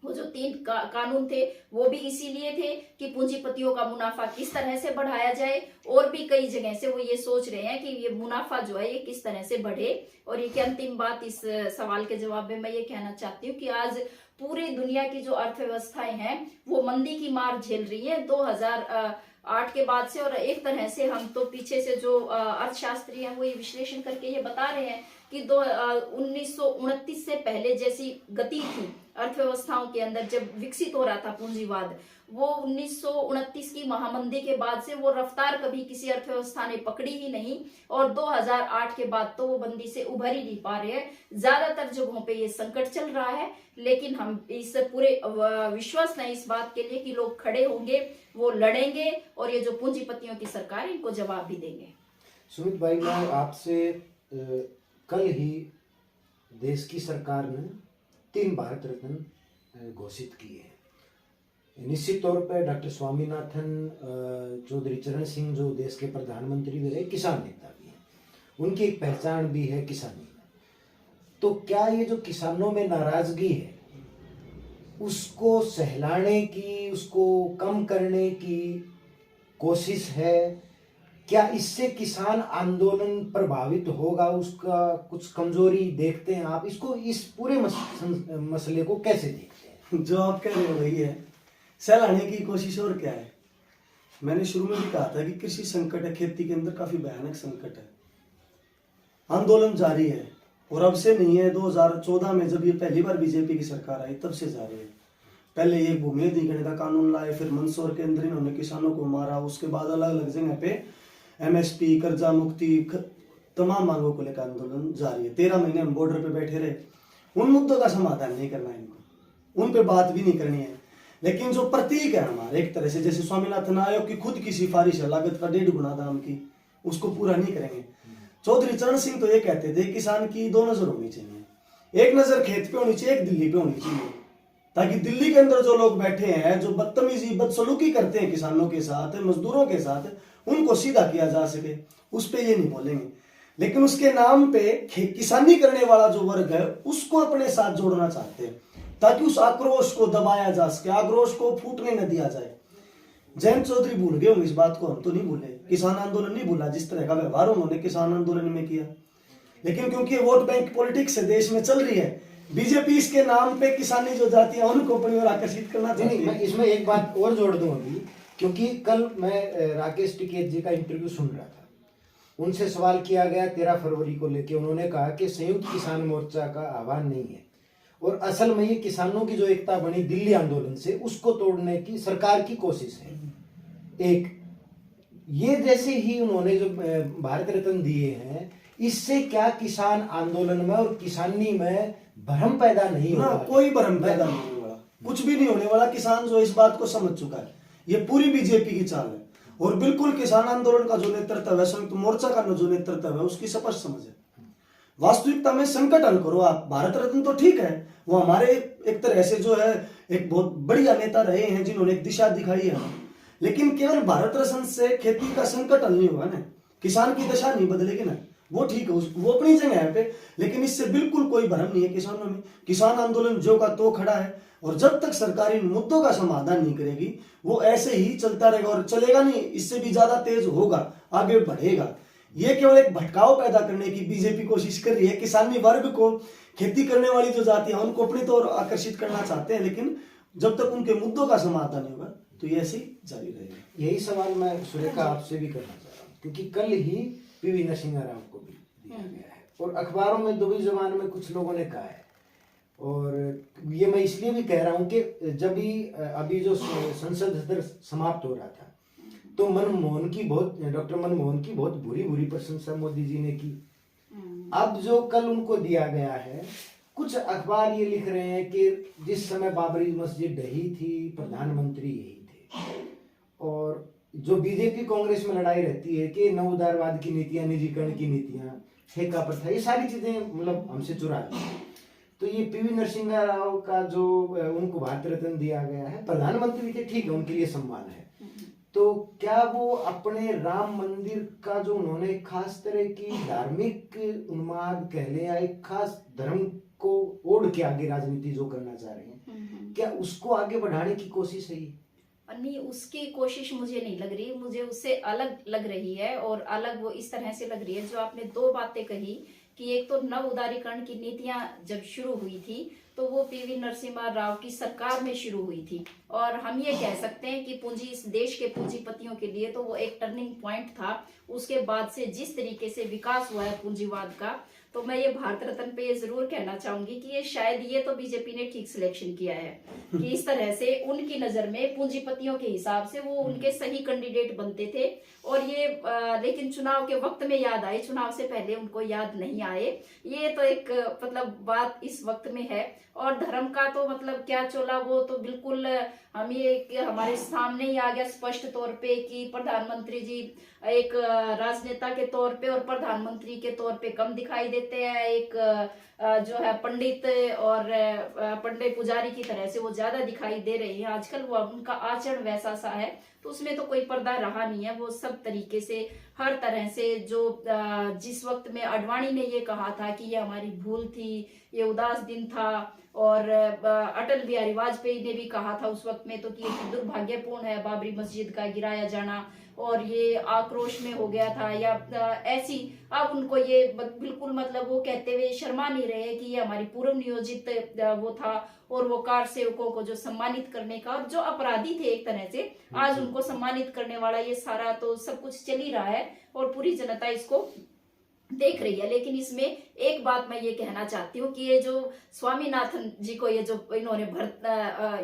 वो जो 3 कानून थे वो भी इसीलिए थे कि पूंजीपतियों का मुनाफा किस तरह से बढ़ाया जाए। और भी कई जगह से वो ये सोच रहे हैं कि ये मुनाफा जो है ये किस तरह से बढ़े। और ये अंतिम बात इस सवाल के जवाब में मैं ये कहना चाहती हूँ कि आज पूरी दुनिया की जो अर्थव्यवस्थाएं हैं वो मंदी की मार झेल रही है 2008 के बाद से। और एक तरह से हम तो पीछे से जो अर्थशास्त्री हैं वो ये विश्लेषण करके ये बता रहे हैं कि 1929 से पहले जैसी गति थी अर्थव्यवस्थाओं के अंदर जब विकसित हो रहा था पूंजीवाद, वो 1929 की महामंदी के बाद से वो रफ्तार कभी किसी अर्थव्यवस्था ने पकड़ी ही नहीं। और 2008 के बाद तो वो मंदी से उभर ही नहीं पा रहे हैं। ज्यादातर जगहों पे ये संकट चल रहा है, लेकिन हम इस पूरे विश्वास नहीं इस बात के लिए कि लोग खड़े होंगे, वो लड़ेंगे और ये जो पूंजीपतियों की सरकार इनको जवाब भी देंगे। सुमित भाई, मैं आपसे कल ही देश की सरकार ने 3 भारत रत्न घोषित किए हैं। निश्चित तौर पर डॉक्टर स्वामीनाथन चौधरी चरण सिंह जो देश के प्रधानमंत्री भी रहे, किसान नेता भी हैं, उनकी एक पहचान भी है किसानी में। तो क्या ये जो किसानों में नाराजगी है उसको सहलाने की, उसको कम करने की कोशिश है? क्या इससे किसान आंदोलन प्रभावित होगा? उसका कुछ कमजोरी देखते हैं आप? इसको, इस पूरे मसले को कैसे देखते हैं? जो आप कह रहे हो वही है, सहलाने की कोशिश। और क्या है, मैंने शुरू में भी कहा था कि कृषि संकट है, खेती के अंदर काफी भयानक संकट है। आंदोलन जारी है और अब से नहीं है, 2014 में जब ये पहली बार बीजेपी की सरकार आई तब से जारी है। पहले ये भूमि अधिग्रहण का कानून लाए, फिर मंदसौर के अंदर इन्होंने किसानों को मारा, उसके बाद अलग अलग जगह पे एमएसपी, कर्जा मुक्ति, तमाम मांगों को लेकर आंदोलन जारी है। 13 महीने हम बॉर्डर पे बैठे रहे, उन मुद्दों का समाधान नहीं करना है इनको, उन पे बात भी नहीं करनी है। लेकिन जो प्रतीक है हमारे, एक तरह से जैसे स्वामीनाथन आयोग की खुद की सिफारिश है लागत का 1.5 गुना दाम की, उसको पूरा नहीं करेंगे। चौधरी चरण सिंह तो ये कहते थे किसान की 2 नजर होनी चाहिए, एक नजर खेत पे होनी चाहिए, एक दिल्ली पे होनी चाहिए, ताकि दिल्ली के अंदर जो लोग बैठे हैं, जो बदतमीजी बदसलूकी करते हैं किसानों के साथ, मजदूरों के साथ, उनको सीधा किया जा सके। उस पे ये नहीं बोलेंगे, लेकिन उसके नाम पे किसानी करने वाला जो वर्ग है उसको अपने साथ जोड़ना चाहते हैं, ताकि उस आक्रोश को दबाया जा सके, आक्रोश को फूटने न दिया जाए। जयंत चौधरी भूल गए होंगे इस बात को, हम तो नहीं भूले। किसान आंदोलन नहीं भूला, जिस तरह का व्यवहार उन्होंने किसान आंदोलन में किया। लेकिन क्योंकि वोट बैंक पॉलिटिक्स देश में चल रही है, बीजेपी इसके नाम पे किसानी जो जाति है उनको अपनी ओर आकर्षित करना चाहती है। मैं इसमें एक बात और जोड़ दूं अभी, क्योंकि कल मैं राकेश टिकैत जी का इंटरव्यू सुन रहा था, उनसे सवाल किया गया 13 फरवरी को लेके, उन्होंने कहा कि संयुक्त किसान मोर्चा का आह्वान नहीं है और असल में ये किसानों की जो एकता बनी दिल्ली आंदोलन से, उसको तोड़ने की सरकार की कोशिश है। एक ये जैसे ही उन्होंने जो भारत रत्न दिए हैं, इससे क्या किसान आंदोलन में और किसानी में भ्रम पैदा नहीं होगा? कोई भ्रम पैदा नहीं होने वाला, कुछ भी नहीं होने वाला। किसान जो इस बात को समझ चुका है, ये पूरी बीजेपी की चाल है और बिल्कुल किसान आंदोलन का जो नेतृत्व है, संयुक्त मोर्चा का जो नेतृत्व है, उसकी स्पष्ट समझ है। वास्तविकता में संकट हल करो आप। भारत रत्न तो ठीक है, वो हमारे एक तरह से जो है एक बहुत बढ़िया नेता रहे हैं जिन्होंने एक दिशा दिखाई है, लेकिन केवल भारत रत्न से खेती का संकट हल नहीं होगा ना, किसान की दशा नहीं बदलेगी ना। वो ठीक है, वो अपनी जगह है पे, लेकिन इससे बिल्कुल कोई भ्रम नहीं है किसानों में। किसान आंदोलन जो का तो खड़ा है और जब तक सरकार इन मुद्दों का समाधान नहीं करेगी वो ऐसे ही चलता रहेगा और चलेगा नहीं, इससे भी ज्यादा तेज होगा, आगे बढ़ेगा। ये केवल एक भटकाव पैदा करने की बीजेपी कोशिश कर रही है। किसानी वर्ग को, खेती करने वाली जो जाति है उनको अपनी तौर आकर्षित करना चाहते हैं, लेकिन जब तक उनके मुद्दों का समाधान नहीं होगा तो ये ऐसे ही जारी रहेगा। यही सवाल मैं सुरेखा आपसे भी करना चाह रहा हूँ, क्योंकि कल ही पीवी नरसिम्हा राव को भी दिया गया है और अखबारों में दुबई जबान में कुछ लोगों ने कहा है, और ये मैं इसलिए भी कह रहा हूँ कि जब भी अभी जो संसद सत्र समाप्त हो रहा था तो डॉक्टर मनमोहन की बहुत बुरी प्रशंसा मोदी जी ने की। अब जो कल उनको दिया गया है, कुछ अखबार ये लिख रहे हैं कि जिस समय बाबरी मस्जिद ढही थी प्रधानमंत्री यही थे, और जो बीजेपी कांग्रेस में लड़ाई रहती है कि नव उदारवाद की नीतियां, निजीकरण की नीतियां, ठेका प्रथा, ये सारी चीजें मतलब हमसे चुरा ली। तो ये पीवी नरसिम्हा राव का जो उनको भारत रत्न दिया गया है, प्रधानमंत्री थे, ठीक है, उनके लिए सम्मान है, तो क्या वो अपने राम मंदिर का जो उन्होंने खास तरह की धार्मिक उन्माद कह ले या एक खास धर्म को ओढ़ के आगे राजनीति जो करना चाह रहे हैं, क्या उसको आगे बढ़ाने की कोशिश है? नहीं, उसकी कोशिश मुझे नहीं लग रही, मुझे उससे अलग लग रही है। और अलग वो इस तरह से लग रही है, जो आपने 2 बातें कही कि एक तो नव उदारीकरण की नीतियां जब शुरू हुई थी तो वो पीवी नरसिम्हा राव की सरकार में शुरू हुई थी, और हम ये कह सकते हैं कि पूंजी, इस देश के पूंजीपतियों के लिए तो वो एक टर्निंग पॉइंट था। उसके बाद से जिस तरीके से विकास हुआ है पूंजीवाद का, तो मैं ये भारत रत्न पे ये जरूर कहना चाहूंगी कि ये शायद ये तो बीजेपी ने ठीक सिलेक्शन किया है कि इस तरह से उनकी नजर में पूंजीपतियों के हिसाब से वो उनके सही कैंडिडेट बनते थे। और ये लेकिन चुनाव के वक्त में याद आए, चुनाव से पहले उनको याद नहीं आए। ये तो एक मतलब बात इस वक्त में है। और धर्म का तो मतलब क्या चला, वो तो बिल्कुल हम ये हमारे सामने ही आ गया स्पष्ट तौर पे कि प्रधानमंत्री जी एक राजनेता के तौर पे और प्रधानमंत्री के तौर पे कम दिखाई देते हैं, एक जो है पंडित और पंडित पुजारी की तरह से वो ज्यादा दिखाई दे रही है आजकल। वो उनका आचरण वैसा सा है, तो उसमें तो कोई पर्दा रहा नहीं है। वो सब तरीके से हर तरह से जो जिस वक्त में आडवाणी ने ये कहा था कि ये हमारी भूल थी ये उदास दिन था। और अटल बिहारी वाजपेयी ने भी कहा था उस वक्त में तो कि ये दुर्भाग्यपूर्ण है बाबरी मस्जिद का गिराया जाना, और ये आक्रोश में हो गया था या ऐसी। अब उनको ये बिल्कुल मतलब वो कहते हुए शर्मा नहीं रहे कि ये हमारी पूर्व नियोजित वो था, और वो कार सेवकों को जो सम्मानित करने का, और जो अपराधी थे एक तरह से आज उनको सम्मानित करने वाला ये सारा तो सब कुछ चल ही रहा है और पूरी जनता इसको देख रही है। लेकिन इसमें एक बात मैं ये कहना चाहती हूँ कि ये जो स्वामीनाथन जी को ये जो इन्होंने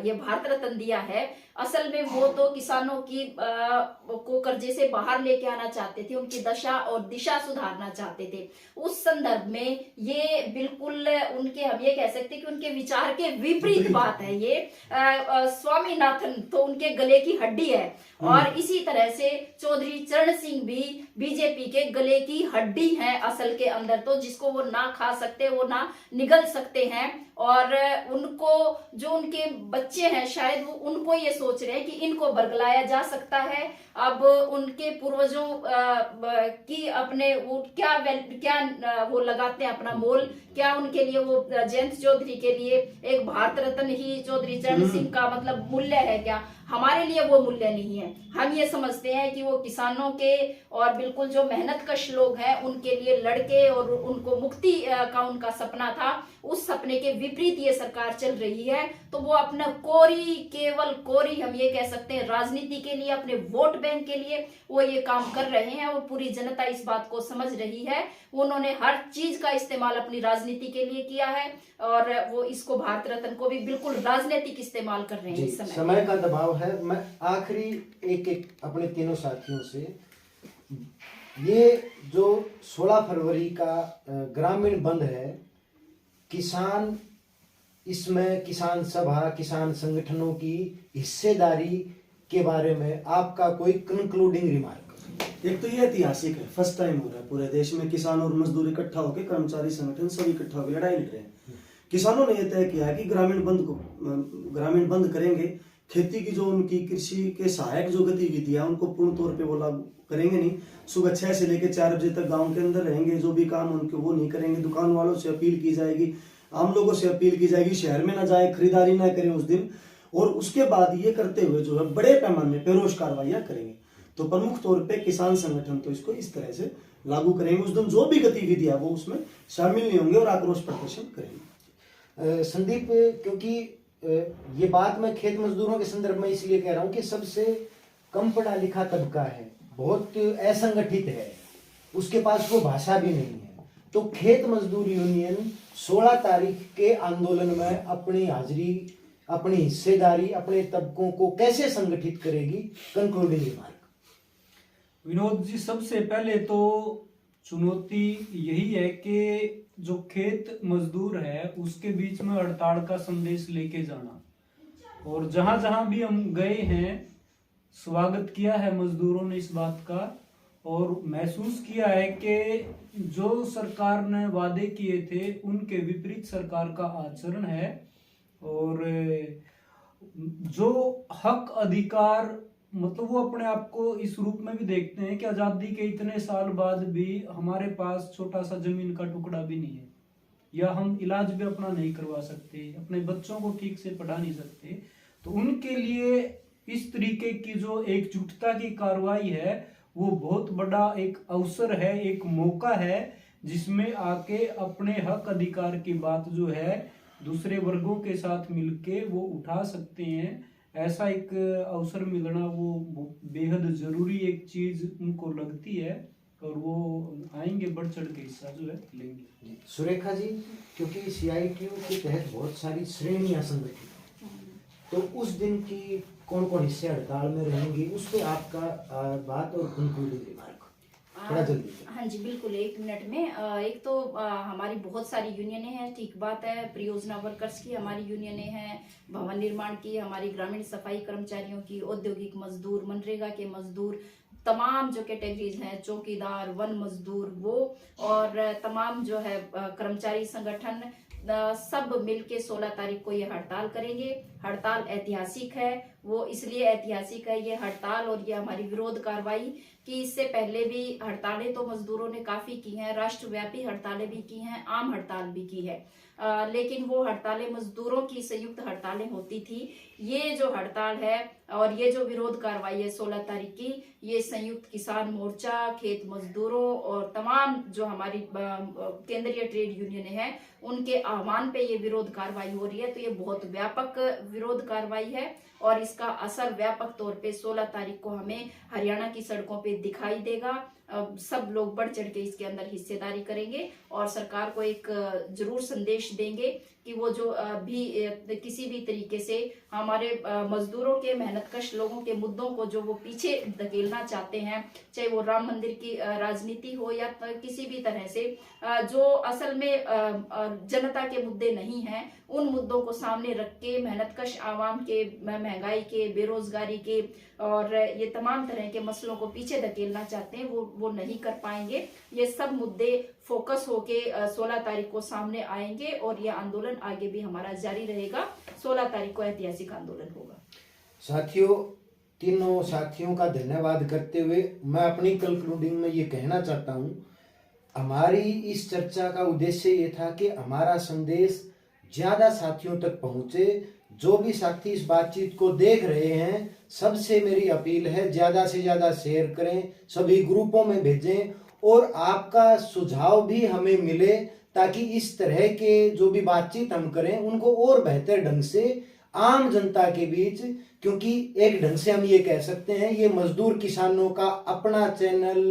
ये भारत रत्न दिया है, असल में वो तो किसानों की को कर्जे से बाहर लेके आना चाहते थे, उनकी दशा और दिशा सुधारना चाहते थे। उस संदर्भ में ये बिल्कुल उनके, हम ये कह सकते हैं कि उनके विचार के विपरीत बात है ये। स्वामीनाथन तो उनके गले की हड्डी है, और इसी तरह से चौधरी चरण सिंह भी बीजेपी के गले की हड्डी है असल के अंदर, तो जिसको वो ना खा सकते, वो ना निगल सकते हैं। और उनको जो उनके बच्चे हैं शायद वो उनको ये सोच रहे हैं कि इनको बरगलाया जा सकता है। अब उनके पूर्वजों की अपने वो क्या वो लगाते हैं अपना मोल, क्या उनके लिए वो जयंत चौधरी के लिए एक भारत रत्न ही चौधरी चरण सिंह का मतलब मूल्य है क्या? हमारे लिए वो मूल्य नहीं है। हम ये समझते हैं कि वो किसानों के और बिल्कुल जो मेहनत कश लोग हैं उनके लिए लड़के और उनको मुक्ति का उनका सपना था, उस सपने के विपरीत ये सरकार चल रही है। तो वो अपना केवल कोरी हम ये कह सकते हैं राजनीति के लिए, अपने वोट बैंक के लिए वो ये काम कर रहे हैं, और पूरी जनता इस बात को समझ रही है। उन्होंने हर चीज का इस्तेमाल अपनी राजनीति के लिए किया है, और वो इसको भारत रत्न को भी बिल्कुल राजनीतिक इस्तेमाल कर रहे हैं इस समय का दबाव है। मैं आखिरी एक अपने तीनों साथियों से, ये जो 16 फरवरी का ग्रामीण बंद है, किसान इसमें किसान सभा, किसान संगठनों की हिस्सेदारी के बारे में आपका कोई कंक्लूडिंग रिमार्क? एक तो ये ऐतिहासिक है, फर्स्ट टाइम हो रहा है पूरे देश में किसान और मजदूर इकट्ठा होकर, कर्मचारी संगठन सब इकट्ठा होकर लड़ाई लड़ रहे हैं। किसानों ने यह तय किया है कि ग्रामीण बंद करेंगे। खेती की जो उनकी कृषि के सहायक जो गतिविधियां उनको पूर्ण तौर पे वो लागू करेंगे नहीं। सुबह 6 से लेकर 4 बजे तक गांव के अंदर रहेंगे, जो भी काम उनके वो नहीं करेंगे। दुकान वालों से अपील की जाएगी, आम लोगों से अपील की जाएगी शहर में ना जाए, खरीदारी ना करें उस दिन। और उसके बाद ये करते हुए जो है बड़े पैमाने पे रोष कार्रवाइयां करेंगे। तो प्रमुख तौर पे किसान संगठन तो इसको इस तरह से लागू करेंगे। उस दिन जो भी गतिविधियां वो उसमें शामिल नहीं होंगे और आक्रोश प्रदर्शन करेंगे। संदीप, क्योंकि ये बात मैं खेत मजदूरों के संदर्भ में इसलिए कह रहा हूँ कि सबसे कम पढ़ा लिखा तबका है, बहुत असंगठित है, उसके पास वो भाषा भी नहीं है। तो खेत मजदूर यूनियन 16 तारीख के आंदोलन में अपनी हाजिरी, अपनी हिस्सेदारी, अपने तबकों को कैसे संगठित करेगी? Concluding remark. विनोद जी, सबसे पहले तो चुनौती यही है कि जो खेत मजदूर है उसके बीच में हड़ताल का संदेश लेके जाना। और जहां जहां भी हम गए हैं स्वागत किया है मजदूरों ने इस बात का, और महसूस किया है कि जो सरकार ने वादे किए थे उनके विपरीत सरकार का आचरण है। और जो हक अधिकार, मतलब वो अपने आप को इस रूप में भी देखते हैं कि आजादी के इतने साल बाद भी हमारे पास छोटा सा जमीन का टुकड़ा भी नहीं है, या हम इलाज भी अपना नहीं करवा सकते, अपने बच्चों को ठीक से पढ़ा नहीं सकते। तो उनके लिए इस तरीके की जो एकजुटता की कार्रवाई है वो बहुत बड़ा एक अवसर है, एक मौका है, जिसमें आके अपने हक अधिकार की बात जो है दूसरे वर्गों के साथ मिलके वो उठा सकते हैं। ऐसा एक अवसर मिलना वो बेहद जरूरी एक चीज उनको लगती है, और वो आएंगे बढ़ चढ़ के हिस्सा जो है लेंगे। सुरेखा जी, क्योंकि CITU के तहत बहुत सारी श्रेणियां संगठित हैं, तो उस दिन की कौन कौन हिस्से हड़ताल में रहेंगी, उस पर आपका बात और कंक्लूडिंग रिमार्क थोड़ा जल्दी। हाँ जी बिल्कुल, 1 मिनट में। एक तो हमारी बहुत सारी यूनियनें हैं, ठीक बात है। परियोजना वर्कर्स की हमारी यूनियनें हैं, भवन निर्माण की, हमारी ग्रामीण सफाई कर्मचारियों की, औद्योगिक मजदूर, मनरेगा के मजदूर, तमाम जो कैटेगरीज हैं, चौकीदार, वन मजदूर, वो और तमाम जो है कर्मचारी संगठन सब मिलके 16 तारीख को ये हड़ताल करेंगे। हड़ताल ऐतिहासिक है, वो इसलिए ऐतिहासिक है ये हड़ताल और ये हमारी विरोध कार्रवाई कि इससे पहले भी हड़तालें तो मजदूरों ने काफी की हैं, राष्ट्रव्यापी हड़तालें भी की हैं, आम हड़ताल भी की है, लेकिन वो हड़तालें मजदूरों की संयुक्त हड़तालें होती थी। ये जो हड़ताल है और ये जो विरोध कार्रवाई है 16 तारीख की, ये संयुक्त किसान मोर्चा, खेत मजदूरों और तमाम जो हमारी केंद्रीय ट्रेड यूनियन है उनके आह्वान पे ये विरोध कार्रवाई हो रही है। तो ये बहुत व्यापक विरोध कार्रवाई है और इसका असर व्यापक तौर पे 16 तारीख को हमें हरियाणा की सड़कों पे दिखाई देगा। सब लोग बढ़ चढ़ के इसके अंदर हिस्सेदारी करेंगे और सरकार को एक जरूर संदेश देंगे कि वो जो भी किसी भी तरीके से हमारे मजदूरों के, मेहनतकश लोगों के मुद्दों को जो वो पीछे धकेलना चाहते हैं, चाहे वो राम मंदिर की राजनीति हो या किसी भी तरह से जो असल में जनता के मुद्दे नहीं हैं, उन मुद्दों को सामने रख के मेहनतकश आवाम के, महंगाई के, बेरोजगारी के और ये तमाम तरह के मसलों को पीछे धकेलना चाहते हैं, वो नहीं कर पाएंगे। ये सब मुद्दे फोकस होके 16 तारीख को सामने आएंगे और ये आंदोलन आगे भी हमारा जारी रहेगा। 16 तारीख को ऐतिहासिक आंदोलन होगा। साथियों, तीनों साथियों का धन्यवाद करते हुए मैं अपनी कंक्लूडिंग में ये कहना चाहता हूँ, हमारी इस चर्चा का उद्देश्य ये था कि हमारा संदेश ज्यादा साथियों तक पहुंचे। जो भी साथी इस बातचीत को देख रहे हैं, सबसे मेरी अपील है ज्यादा से ज्यादा शेयर करें, सभी ग्रुपों में भेजें और आपका सुझाव भी हमें मिले ताकि इस तरह के जो भी बातचीत हम करें उनको और बेहतर ढंग से आम जनता के बीच, क्योंकि एक ढंग से हम ये कह सकते हैं ये मजदूर किसानों का अपना चैनल,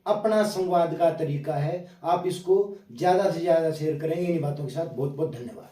अपना संवाद का तरीका है। आप इसको ज्यादा से ज्यादा शेयर करेंगे। इन बातों के साथ बहुत बहुत धन्यवाद।